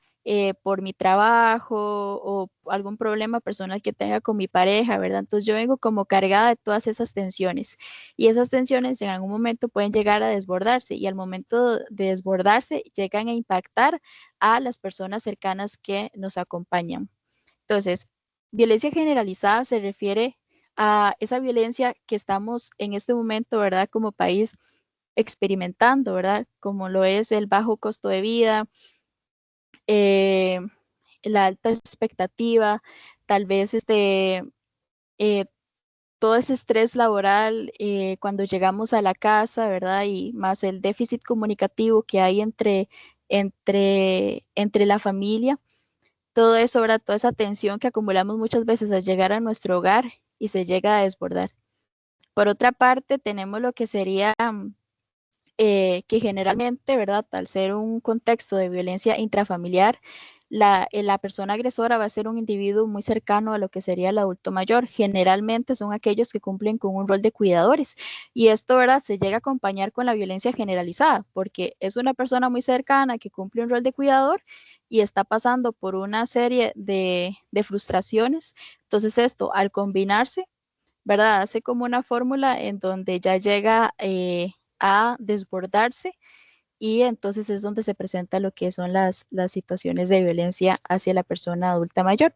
por mi trabajo o algún problema personal que tenga con mi pareja, ¿verdad? Entonces yo vengo como cargada de todas esas tensiones, y esas tensiones en algún momento pueden llegar a desbordarse, y al momento de desbordarse llegan a impactar a las personas cercanas que nos acompañan. Entonces, violencia generalizada se refiere a esa violencia que estamos en este momento, ¿verdad? Como país experimentando, ¿verdad? Como lo es el bajo costo de vida, eh, la alta expectativa, tal vez eh, todo ese estrés laboral cuando llegamos a la casa, ¿verdad? Y más el déficit comunicativo que hay entre la familia. Todo eso, ¿verdad? Toda esa tensión que acumulamos muchas veces al llegar a nuestro hogar y se llega a desbordar. Por otra parte, tenemos lo que sería que generalmente, ¿verdad? Al ser un contexto de violencia intrafamiliar, la persona agresora va a ser un individuo muy cercano a lo que sería el adulto mayor. Generalmente son aquellos que cumplen con un rol de cuidadores, y esto, ¿verdad?, se llega a acompañar con la violencia generalizada, porque es una persona muy cercana que cumple un rol de cuidador y está pasando por una serie de frustraciones. Entonces esto, al combinarse, ¿verdad? Hace como una fórmula en donde ya llega a desbordarse, y entonces es donde se presenta lo que son las situaciones de violencia hacia la persona adulta mayor.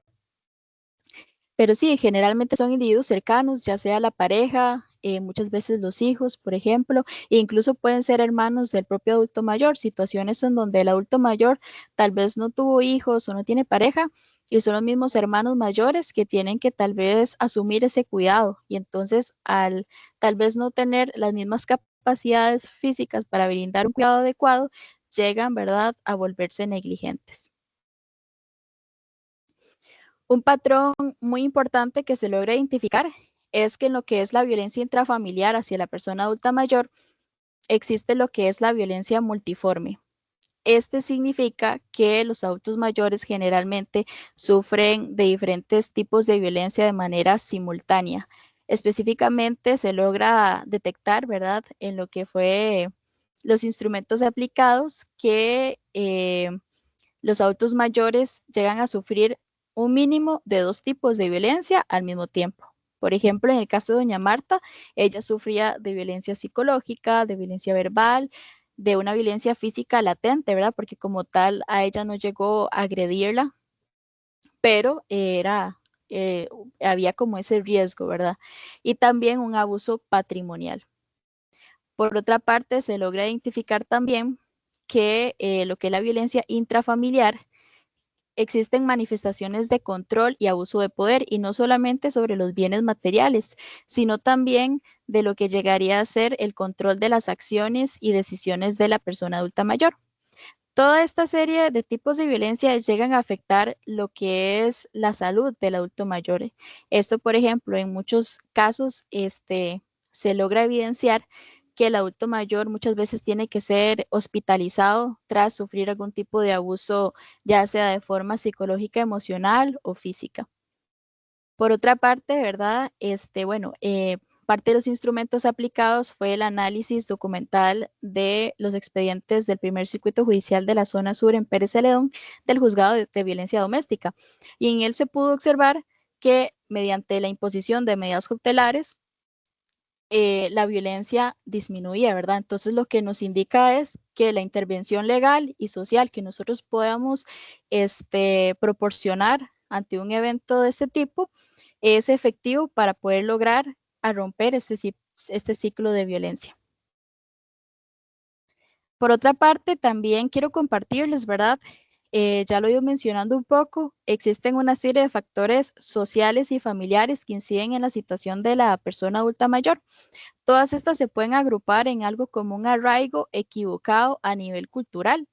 Pero sí, generalmente son individuos cercanos, ya sea la pareja, muchas veces los hijos, por ejemplo, e incluso pueden ser hermanos del propio adulto mayor, situaciones en donde el adulto mayor tal vez no tuvo hijos o no tiene pareja y son los mismos hermanos mayores que tienen que tal vez asumir ese cuidado y entonces al tal vez no tener las mismas capacidades físicas para brindar un cuidado adecuado, llegan, ¿verdad?, a volverse negligentes. Un patrón muy importante que se logra identificar es que en lo que es la violencia intrafamiliar hacia la persona adulta mayor, existe lo que es la violencia multiforme. Este significa que los adultos mayores generalmente sufren de diferentes tipos de violencia de manera simultánea. Específicamente se logra detectar, ¿verdad?, en lo que fue los instrumentos aplicados que los adultos mayores llegan a sufrir un mínimo de 2 tipos de violencia al mismo tiempo. Por ejemplo, en el caso de doña Marta, ella sufría de violencia psicológica, de violencia verbal, de una violencia física latente, ¿verdad? Porque como tal a ella no llegó a agredirla, pero había como ese riesgo, ¿verdad? Y también un abuso patrimonial. Por otra parte, se logra identificar también que lo que es la violencia intrafamiliar existen manifestaciones de control y abuso de poder, y no solamente sobre los bienes materiales, sino también de lo que llegaría a ser el control de las acciones y decisiones de la persona adulta mayor. Toda esta serie de tipos de violencia llegan a afectar lo que es la salud del adulto mayor. Esto, por ejemplo, en muchos casos, se logra evidenciar que el adulto mayor muchas veces tiene que ser hospitalizado tras sufrir algún tipo de abuso, ya sea de forma psicológica, emocional o física. Por otra parte, ¿verdad? Parte de los instrumentos aplicados fue el análisis documental de los expedientes del primer circuito judicial de la zona sur en Pérez Celedón del juzgado de violencia doméstica. Y en él se pudo observar que mediante la imposición de medidas cautelares, la violencia disminuía, ¿verdad? Entonces lo que nos indica es que la intervención legal y social que nosotros podamos proporcionar ante un evento de este tipo es efectivo para poder lograr a romper este ciclo de violencia. Por otra parte, también quiero compartirles, ¿verdad? Ya lo he ido mencionando un poco, existen una serie de factores sociales y familiares que inciden en la situación de la persona adulta mayor. Todas estas se pueden agrupar en algo como un arraigo equivocado a nivel cultural.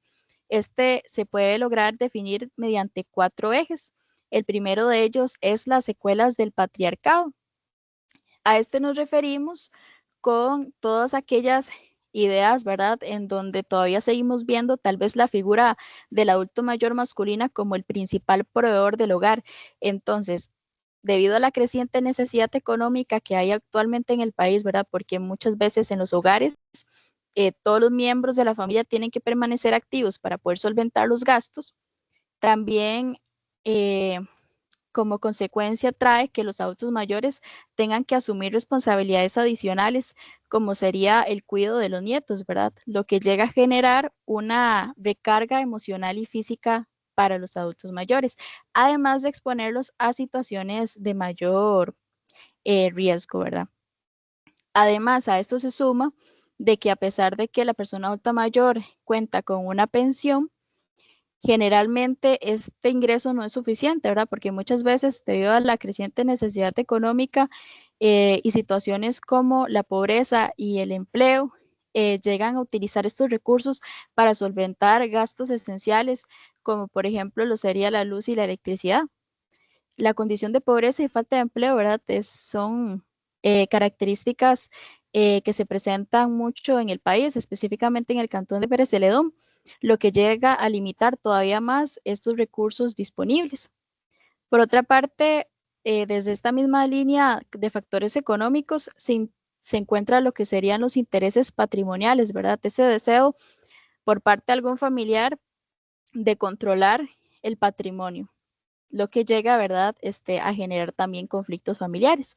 Este se puede lograr definir mediante 4 ejes. El primero de ellos es las secuelas del patriarcado. A este nos referimos con todas aquellas ideas, ¿verdad? En donde todavía seguimos viendo tal vez la figura del adulto mayor masculina como el principal proveedor del hogar. Entonces, debido a la creciente necesidad económica que hay actualmente en el país, ¿verdad? Porque muchas veces en los hogares todos los miembros de la familia tienen que permanecer activos para poder solventar los gastos. También como consecuencia trae que los adultos mayores tengan que asumir responsabilidades adicionales, como sería el cuidado de los nietos, ¿verdad? Lo que llega a generar una recarga emocional y física para los adultos mayores, además de exponerlos a situaciones de mayor riesgo, ¿verdad? Además, a esto se suma de que a pesar de que la persona adulta mayor cuenta con una pensión, generalmente este ingreso no es suficiente, ¿verdad? Porque muchas veces, debido a la creciente necesidad económica y situaciones como la pobreza y el empleo, llegan a utilizar estos recursos para solventar gastos esenciales, como por ejemplo lo sería la luz y la electricidad. La condición de pobreza y falta de empleo, ¿verdad? Son características que se presentan mucho en el país, específicamente en el cantón de Pérez Celedón, lo que llega a limitar todavía más estos recursos disponibles. Por otra parte, desde esta misma línea de factores económicos se encuentra lo que serían los intereses patrimoniales, ¿verdad? Ese deseo por parte de algún familiar de controlar el patrimonio, lo que llega, ¿verdad?, a generar también conflictos familiares.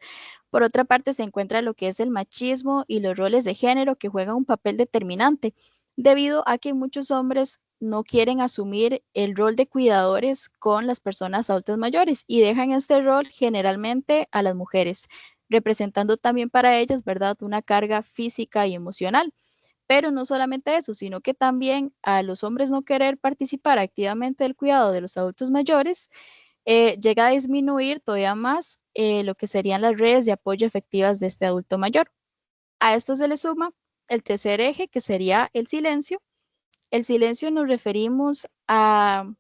Por otra parte, se encuentra lo que es el machismo y los roles de género que juegan un papel determinante, debido a que muchos hombres no quieren asumir el rol de cuidadores con las personas adultas mayores y dejan este rol generalmente a las mujeres, representando también para ellas, ¿verdad?, una carga física y emocional. Pero no solamente eso, sino que también a los hombres no querer participar activamente del cuidado de los adultos mayores, llega a disminuir todavía más lo que serían las redes de apoyo efectivas de este adulto mayor. A esto se le suma el tercer eje, que sería el silencio. El silencio nos referimos a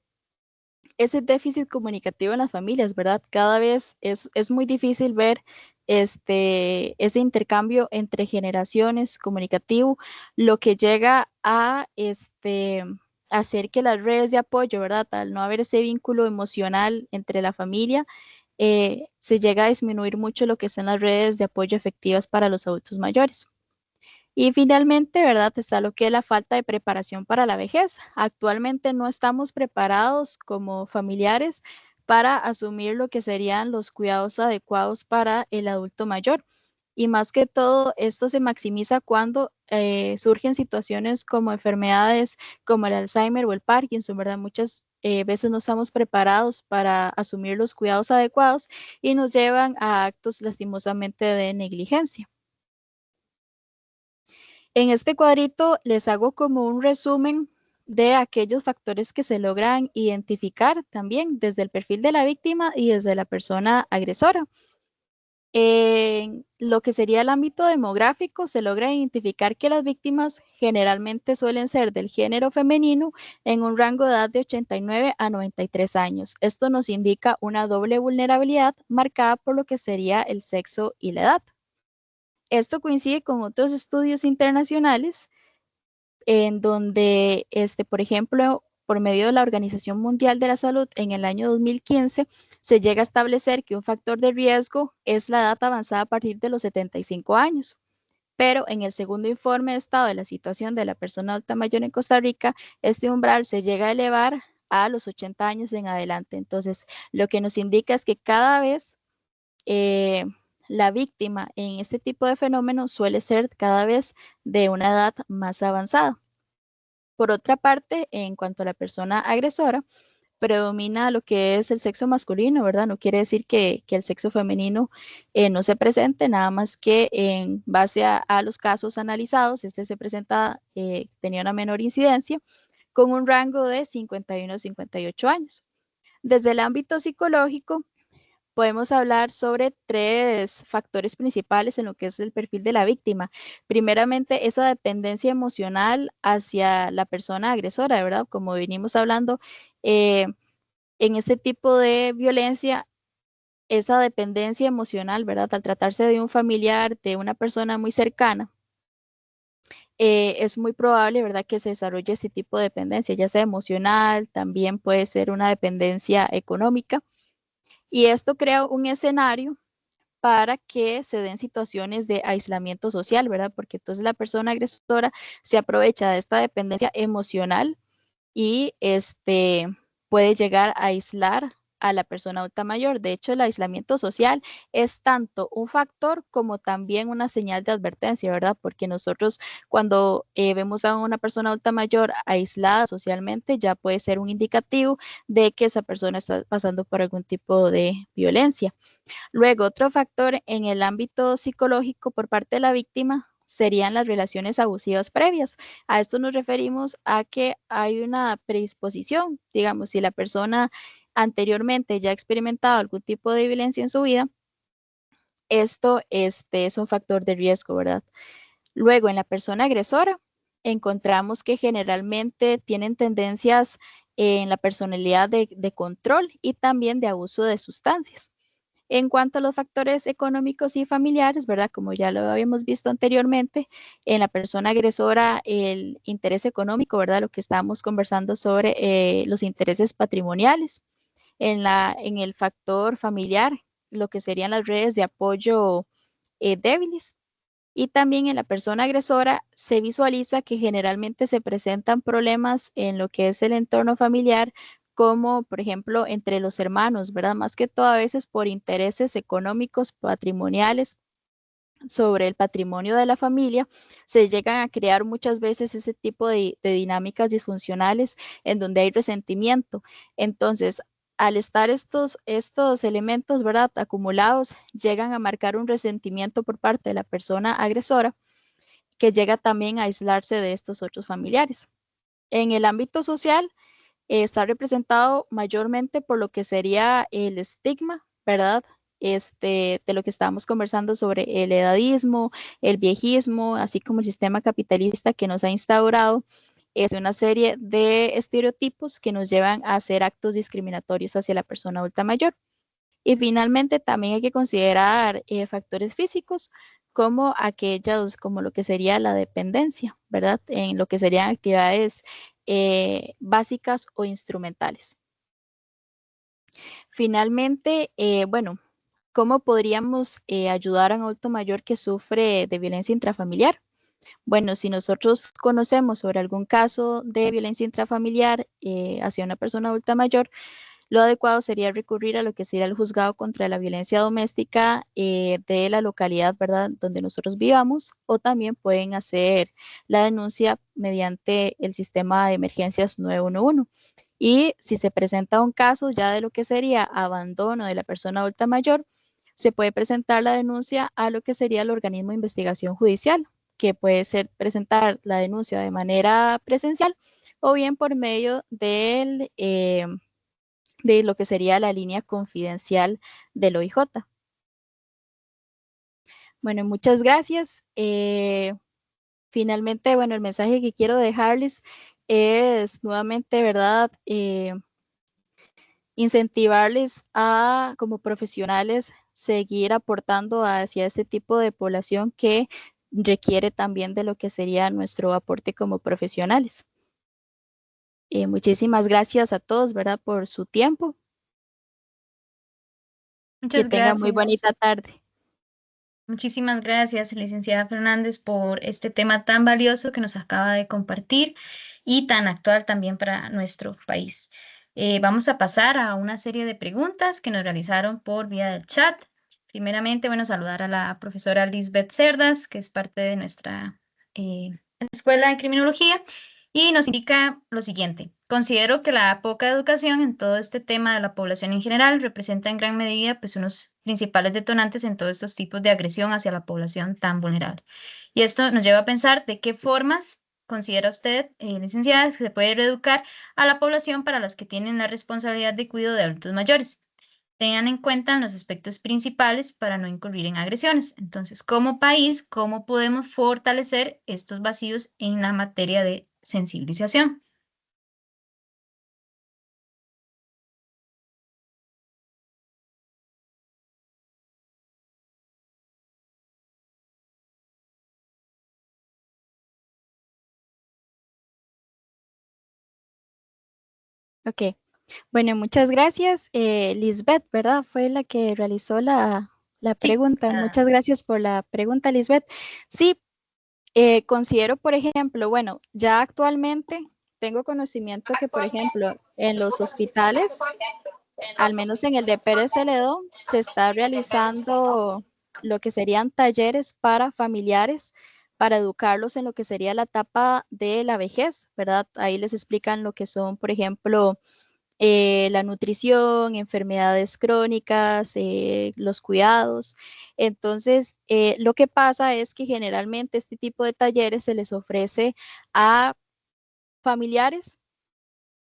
ese déficit comunicativo en las familias, ¿verdad? Cada vez es muy difícil ver ese intercambio entre generaciones comunicativo, lo que llega a hacer que las redes de apoyo, ¿verdad? Al no haber ese vínculo emocional entre la familia, se llega a disminuir mucho lo que son las redes de apoyo efectivas para los adultos mayores. Y finalmente, ¿verdad? Está lo que es la falta de preparación para la vejez. Actualmente no estamos preparados como familiares para asumir lo que serían los cuidados adecuados para el adulto mayor. Y más que todo, esto se maximiza cuando surgen situaciones como enfermedades como el Alzheimer o el Parkinson, ¿verdad? Muchas veces no estamos preparados para asumir los cuidados adecuados y nos llevan a actos lastimosamente de negligencia. En este cuadrito les hago como un resumen de aquellos factores que se logran identificar también desde el perfil de la víctima y desde la persona agresora. En lo que sería el ámbito demográfico, se logra identificar que las víctimas generalmente suelen ser del género femenino en un rango de edad de 89 a 93 años. Esto nos indica una doble vulnerabilidad marcada por lo que sería el sexo y la edad. Esto coincide con otros estudios internacionales en donde, por ejemplo, por medio de la Organización Mundial de la Salud, en el año 2015, se llega a establecer que un factor de riesgo es la edad avanzada a partir de los 75 años. Pero en el segundo informe de estado de la situación de la persona adulta mayor en Costa Rica, este umbral se llega a elevar a los 80 años en adelante. Entonces, lo que nos indica es que cada vez la víctima en este tipo de fenómenos suele ser cada vez de una edad más avanzada. Por otra parte, en cuanto a la persona agresora, predomina lo que es el sexo masculino, ¿verdad? No quiere decir que el sexo femenino no se presente, nada más que en base a los casos analizados, este se presenta, tenía una menor incidencia, con un rango de 51 a 58 años. Desde el ámbito psicológico, podemos hablar sobre tres factores principales en lo que es el perfil de la víctima. Primeramente, esa dependencia emocional hacia la persona agresora, ¿verdad? Como venimos hablando, en este tipo de violencia, esa dependencia emocional, ¿verdad? Al tratarse de un familiar, de una persona muy cercana, es muy probable, ¿verdad?, que se desarrolle este tipo de dependencia, ya sea emocional, también puede ser una dependencia económica. Y esto crea un escenario para que se den situaciones de aislamiento social, ¿verdad? Porque entonces la persona agresora se aprovecha de esta dependencia emocional y puede llegar a aislar a la persona adulta mayor. De hecho, el aislamiento social es tanto un factor como también una señal de advertencia, ¿verdad? Porque nosotros cuando vemos a una persona adulta mayor aislada socialmente, ya puede ser un indicativo de que esa persona está pasando por algún tipo de violencia. Luego, otro factor en el ámbito psicológico por parte de la víctima serían las relaciones abusivas previas. A esto nos referimos a que hay una predisposición, digamos, si la persona anteriormente ya ha experimentado algún tipo de violencia en su vida, esto es un factor de riesgo, ¿verdad? Luego, en la persona agresora, encontramos que generalmente tienen tendencias en la personalidad de control y también de abuso de sustancias. En cuanto a los factores económicos y familiares, ¿verdad? Como ya lo habíamos visto anteriormente, en la persona agresora, el interés económico, ¿verdad? Lo que estábamos conversando sobre los intereses patrimoniales. En el factor familiar, lo que serían las redes de apoyo débiles. Y también en la persona agresora se visualiza que generalmente se presentan problemas en lo que es el entorno familiar, como por ejemplo entre los hermanos, ¿verdad? Más que todo a veces por intereses económicos, patrimoniales sobre el patrimonio de la familia, se llegan a crear muchas veces ese tipo de dinámicas disfuncionales en donde hay resentimiento. Entonces, al estar estos elementos, ¿verdad?, acumulados, llegan a marcar un resentimiento por parte de la persona agresora, que llega también a aislarse de estos otros familiares. En el ámbito social, está representado mayormente por lo que sería el estigma, ¿verdad? De lo que estábamos conversando sobre el edadismo, el viejismo, así como el sistema capitalista que nos ha instaurado una serie de estereotipos que nos llevan a hacer actos discriminatorios hacia la persona adulta mayor. Y finalmente también hay que considerar factores físicos como aquellos, como lo que sería la dependencia, ¿verdad? En lo que serían actividades básicas o instrumentales. Finalmente, bueno, ¿cómo podríamos ayudar a un adulto mayor que sufre de violencia intrafamiliar? Bueno, si nosotros conocemos sobre algún caso de violencia intrafamiliar hacia una persona adulta mayor, lo adecuado sería recurrir a lo que sería el juzgado contra la violencia doméstica de la localidad, ¿verdad?, donde nosotros vivamos, o también pueden hacer la denuncia mediante el sistema de emergencias 911. Y si se presenta un caso ya de lo que sería abandono de la persona adulta mayor, se puede presentar la denuncia a lo que sería el organismo de investigación judicial, que puede ser presentar la denuncia de manera presencial o bien por medio de lo que sería la línea confidencial del OIJ. Bueno, muchas gracias. Finalmente, bueno, el mensaje que quiero dejarles es nuevamente, ¿verdad?, incentivarles a, como profesionales, seguir aportando hacia este tipo de población que requiere también de lo que sería nuestro aporte como profesionales. Muchísimas gracias a todos, ¿verdad?, por su tiempo. Que Muchas tengan muy gracias. bonita tarde. Muchísimas gracias, licenciada Fernández, por este tema tan valioso que nos acaba de compartir y tan actual también para nuestro país. Vamos a pasar a una serie de preguntas que nos realizaron por vía del chat. Primeramente, bueno, saludar a la profesora Lisbeth Cerdas, que es parte de nuestra Escuela de Criminología, y nos indica lo siguiente: considero que la poca educación en todo este tema de la población en general representa en gran medida pues unos principales detonantes en todos estos tipos de agresión hacia la población tan vulnerable. Y esto nos lleva a pensar de qué formas considera usted, licenciada, que se puede reeducar a la población para las que tienen la responsabilidad de cuidado de adultos mayores. Tengan en cuenta los aspectos principales para no incurrir en agresiones. Entonces, como país, ¿cómo podemos fortalecer estos vacíos en la materia de sensibilización? Ok, bueno, muchas gracias. Lisbeth, ¿verdad? Fue la que realizó la Sí, pregunta. Muchas gracias por la pregunta, Lisbeth. Sí, considero, por ejemplo, bueno, ya actualmente tengo conocimiento que, por ejemplo, en los hospitales, al menos en el de Pérez Celedón, se está realizando lo que serían talleres para familiares, para educarlos en lo que sería la etapa de la vejez, ¿verdad? Ahí les explican lo que son, por ejemplo, la nutrición, enfermedades crónicas, los cuidados. Entonces, lo que pasa es que generalmente este tipo de talleres se les ofrece a familiares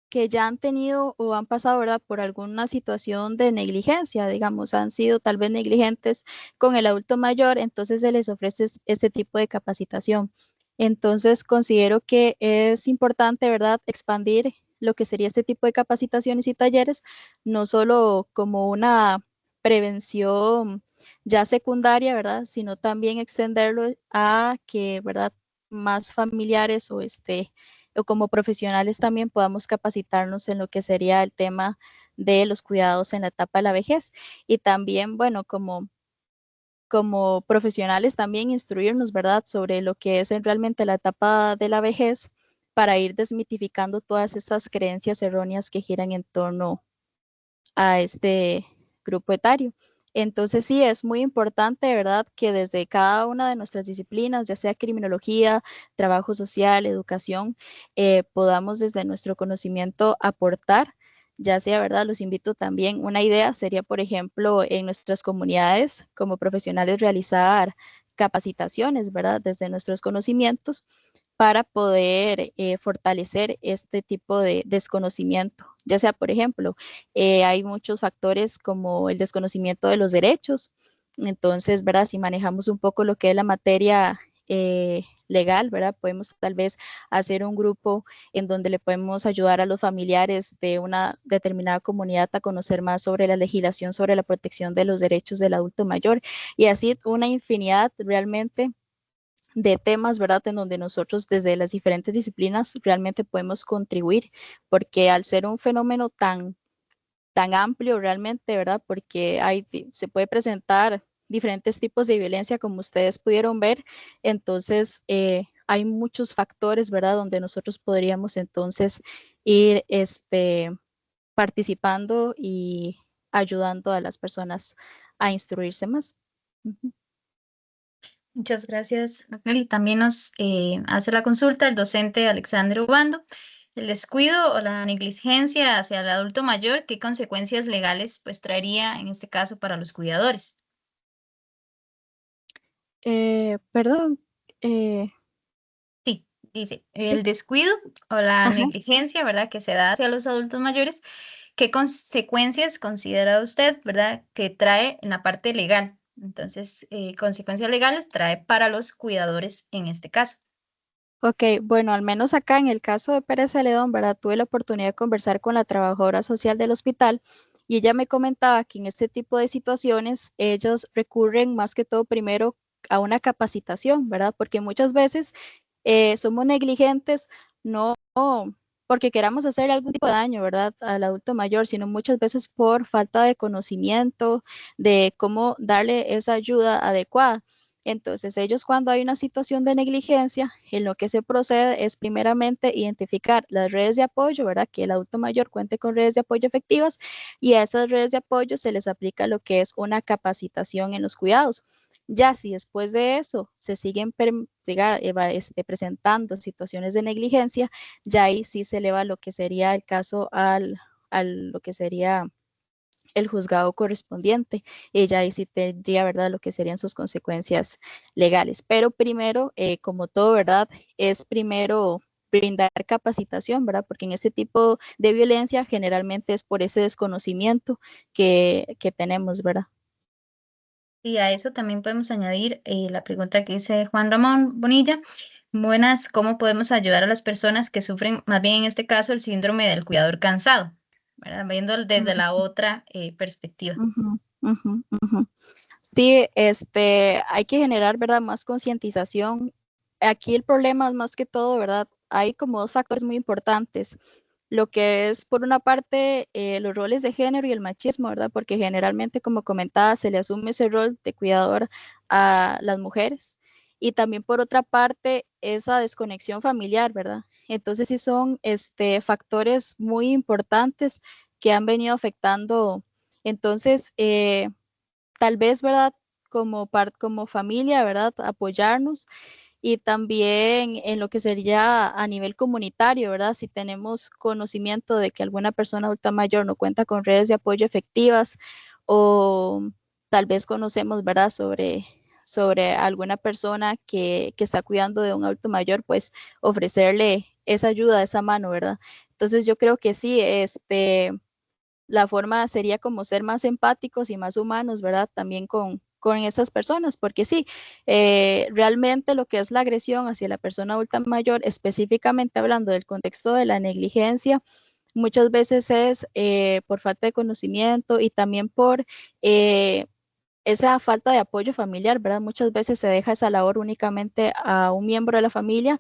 que ya han tenido o han pasado, ¿verdad?, por alguna situación de negligencia, digamos, han sido tal vez negligentes con el adulto mayor, entonces se les ofrece este tipo de capacitación. Entonces, considero que es importante, ¿verdad?, expandir lo que sería este tipo de capacitaciones y talleres, no solo como una prevención ya secundaria, ¿verdad?, sino también extenderlo a que, ¿verdad?, más familiares o como profesionales también podamos capacitarnos en lo que sería el tema de los cuidados en la etapa de la vejez. Y también, bueno, como profesionales también instruirnos, ¿verdad?, sobre lo que es realmente la etapa de la vejez para ir desmitificando todas estas creencias erróneas que giran en torno a este grupo etario. Entonces sí, es muy importante, ¿verdad?, que desde cada una de nuestras disciplinas, ya sea criminología, trabajo social, educación, podamos desde nuestro conocimiento aportar, ya sea, ¿verdad? Los invito también, una idea sería, por ejemplo, en nuestras comunidades como profesionales realizar capacitaciones, ¿verdad? Desde nuestros conocimientos para poder fortalecer este tipo de desconocimiento. Ya sea, por ejemplo, hay muchos factores como el desconocimiento de los derechos. Entonces, ¿verdad? Si manejamos un poco lo que es la materia legal, ¿verdad? Podemos tal vez hacer un grupo en donde le podemos ayudar a los familiares de una determinada comunidad a conocer más sobre la legislación, sobre la protección de los derechos del adulto mayor y así una infinidad realmente de temas, ¿verdad? En donde nosotros desde las diferentes disciplinas realmente podemos contribuir, porque al ser un fenómeno tan amplio realmente, ¿verdad? Porque se puede presentar diferentes tipos de violencia como ustedes pudieron ver, entonces hay muchos factores, ¿verdad? Donde nosotros podríamos entonces ir participando y ayudando a las personas a instruirse más. Muchas gracias, Raquel. Y también nos hace la consulta el docente Alexander Ubando. El descuido o la negligencia hacia el adulto mayor, ¿qué consecuencias legales pues traería en este caso para los cuidadores? Perdón, Sí, dice, sí, el descuido o la ajá. negligencia, ¿verdad? Que se da hacia los adultos mayores, ¿qué consecuencias considera usted, ¿verdad? Que trae en la parte legal. Entonces, consecuencias legales trae para los cuidadores en este caso. Ok, bueno, al menos acá en el caso de Pérez Celedón, ¿verdad? Tuve la oportunidad de conversar con la trabajadora social del hospital y ella me comentaba que en este tipo de situaciones ellos recurren más que todo primero a una capacitación, ¿verdad? Porque muchas veces somos negligentes, no porque queramos hacer algún tipo de daño, ¿verdad? Al adulto mayor, sino muchas veces por falta de conocimiento de cómo darle esa ayuda adecuada. Entonces, ellos cuando hay una situación de negligencia, en lo que se procede es primeramente identificar las redes de apoyo, ¿verdad? Que el adulto mayor cuente con redes de apoyo efectivas y a esas redes de apoyo se les aplica lo que es una capacitación en los cuidados. Ya si después de eso se siguen presentando situaciones de negligencia, ya ahí sí se eleva lo que sería el caso al lo que sería el juzgado correspondiente. Ella ahí sí tendría, ¿verdad?, lo que serían sus consecuencias legales. Pero primero, como todo, ¿verdad?, es primero brindar capacitación, ¿verdad? Porque en este tipo de violencia generalmente es por ese desconocimiento que tenemos, ¿verdad? Y a eso también podemos añadir la pregunta que dice Juan Ramón Bonilla. Buenas, ¿cómo podemos ayudar a las personas que sufren, más bien en este caso, el síndrome del cuidador cansado? ¿Verdad? Viendo desde la otra perspectiva. Ujú, ujú, ujú. Sí, hay que generar, ¿verdad?, más concientización. Aquí el problema es más que todo, ¿verdad? Hay como dos factores muy importantes. Lo que es, por una parte, los roles de género y el machismo, ¿verdad? Porque generalmente, como comentaba, se le asume ese rol de cuidador a las mujeres. Y también, por otra parte, esa desconexión familiar, ¿verdad? Entonces, sí son factores muy importantes que han venido afectando. Entonces, tal vez, ¿verdad? Como familia, ¿verdad? Apoyarnos y también en lo que sería a nivel comunitario, ¿verdad? Si tenemos conocimiento de que alguna persona adulta mayor no cuenta con redes de apoyo efectivas o tal vez conocemos, ¿verdad? Sobre alguna persona que está cuidando de un adulto mayor, pues ofrecerle esa ayuda, esa mano, ¿verdad? Entonces yo creo que sí, la forma sería como ser más empáticos y más humanos, ¿verdad? También con esas personas, porque sí, realmente lo que es la agresión hacia la persona adulta mayor, específicamente hablando del contexto de la negligencia, muchas veces es por falta de conocimiento y también por esa falta de apoyo familiar, ¿verdad? Muchas veces se deja esa labor únicamente a un miembro de la familia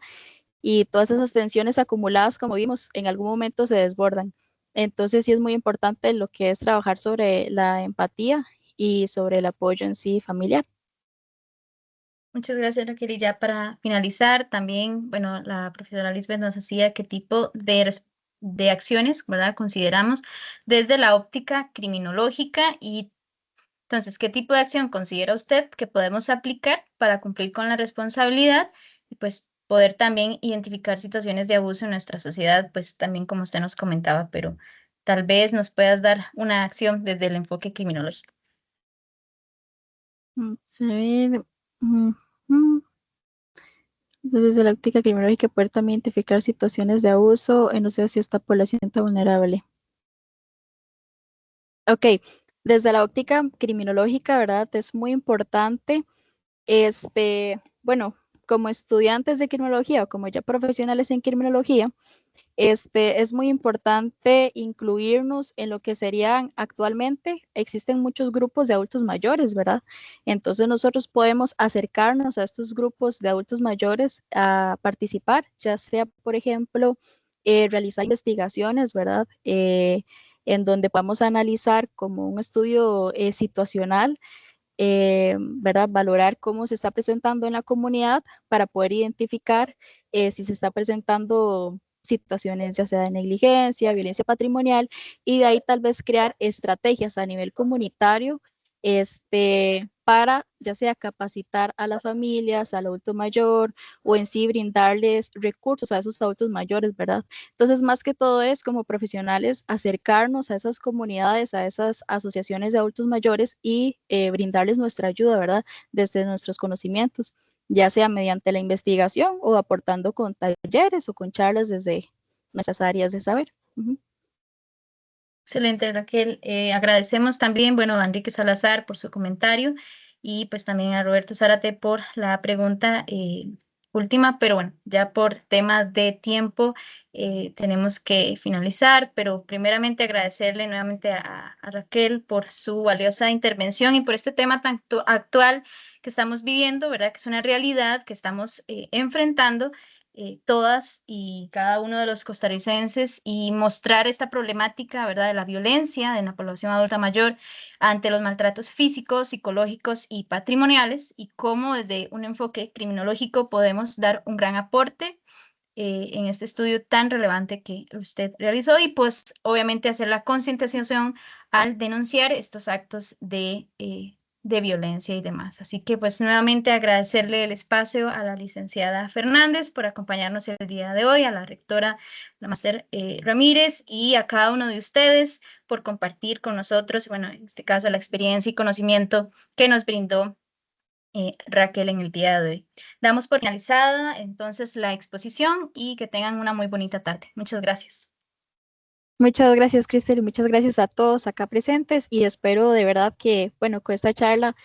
y todas esas tensiones acumuladas, como vimos, en algún momento se desbordan. Entonces sí es muy importante lo que es trabajar sobre la empatía y sobre el apoyo en sí familiar. Muchas gracias, Raquel. Y ya para finalizar, también, bueno, la profesora Lisbeth nos hacía qué tipo de acciones, ¿verdad? Consideramos desde la óptica criminológica y Entonces, ¿qué tipo de acción considera usted que podemos aplicar para cumplir con la responsabilidad y pues poder también identificar situaciones de abuso en nuestra sociedad, pues también como usted nos comentaba, pero tal vez nos puedas dar una acción desde el enfoque criminológico? A ver, ujú. Desde la óptica criminológica, poder también identificar situaciones de abuso en no sé si esta población está vulnerable. Ok, desde la óptica criminológica, ¿verdad? Es muy importante, bueno, como estudiantes de criminología o como ya profesionales en criminología, es muy importante incluirnos en lo que serían actualmente, existen muchos grupos de adultos mayores, ¿verdad? Entonces nosotros podemos acercarnos a estos grupos de adultos mayores a participar, ya sea, por ejemplo, realizar investigaciones, ¿verdad? En donde podamos analizar como un estudio situacional, ¿verdad? Valorar cómo se está presentando en la comunidad para poder identificar si se está presentando situaciones ya sea de negligencia, violencia patrimonial, y de ahí tal vez crear estrategias a nivel comunitario, para ya sea capacitar a las familias, al adulto mayor, o en sí brindarles recursos a esos adultos mayores, ¿verdad? Entonces, más que todo es como profesionales acercarnos a esas comunidades, a esas asociaciones de adultos mayores y brindarles nuestra ayuda, ¿verdad? Desde nuestros conocimientos, ya sea mediante la investigación o aportando con talleres o con charlas desde nuestras áreas de saber. Excelente, Raquel. Agradecemos también, bueno, a Enrique Salazar por su comentario y pues también a Roberto Zárate por la pregunta última, pero bueno, ya por tema de tiempo tenemos que finalizar, pero primeramente agradecerle nuevamente a Raquel por su valiosa intervención y por este tema tan actual que estamos viviendo, ¿verdad? Que es una realidad que estamos enfrentando todas y cada uno de los costarricenses y mostrar esta problemática, ¿verdad?, de la violencia en la población adulta mayor ante los maltratos físicos, psicológicos y patrimoniales y cómo desde un enfoque criminológico podemos dar un gran aporte en este estudio tan relevante que usted realizó y pues obviamente hacer la concientización al denunciar estos actos de violencia y demás. Así que pues nuevamente agradecerle el espacio a la licenciada Fernández por acompañarnos el día de hoy, a la rectora, la máster Ramírez y a cada uno de ustedes por compartir con nosotros, bueno, en este caso la experiencia y conocimiento que nos brindó Raquel en el día de hoy. Damos por finalizada entonces la exposición y que tengan una muy bonita tarde. Muchas gracias. Muchas gracias, Cristel, y muchas gracias a todos acá presentes y espero de verdad que, bueno, con esta charla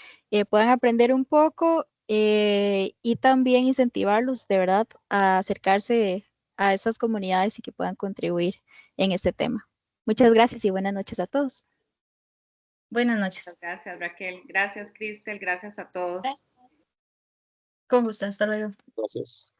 puedan aprender un poco y también incentivarlos de verdad a acercarse a esas comunidades y que puedan contribuir en este tema. Muchas gracias y buenas noches a todos. Buenas Muchas noches. gracias, Raquel. Gracias, Cristel. Gracias a todos. Con gusto. Hasta luego. Gracias.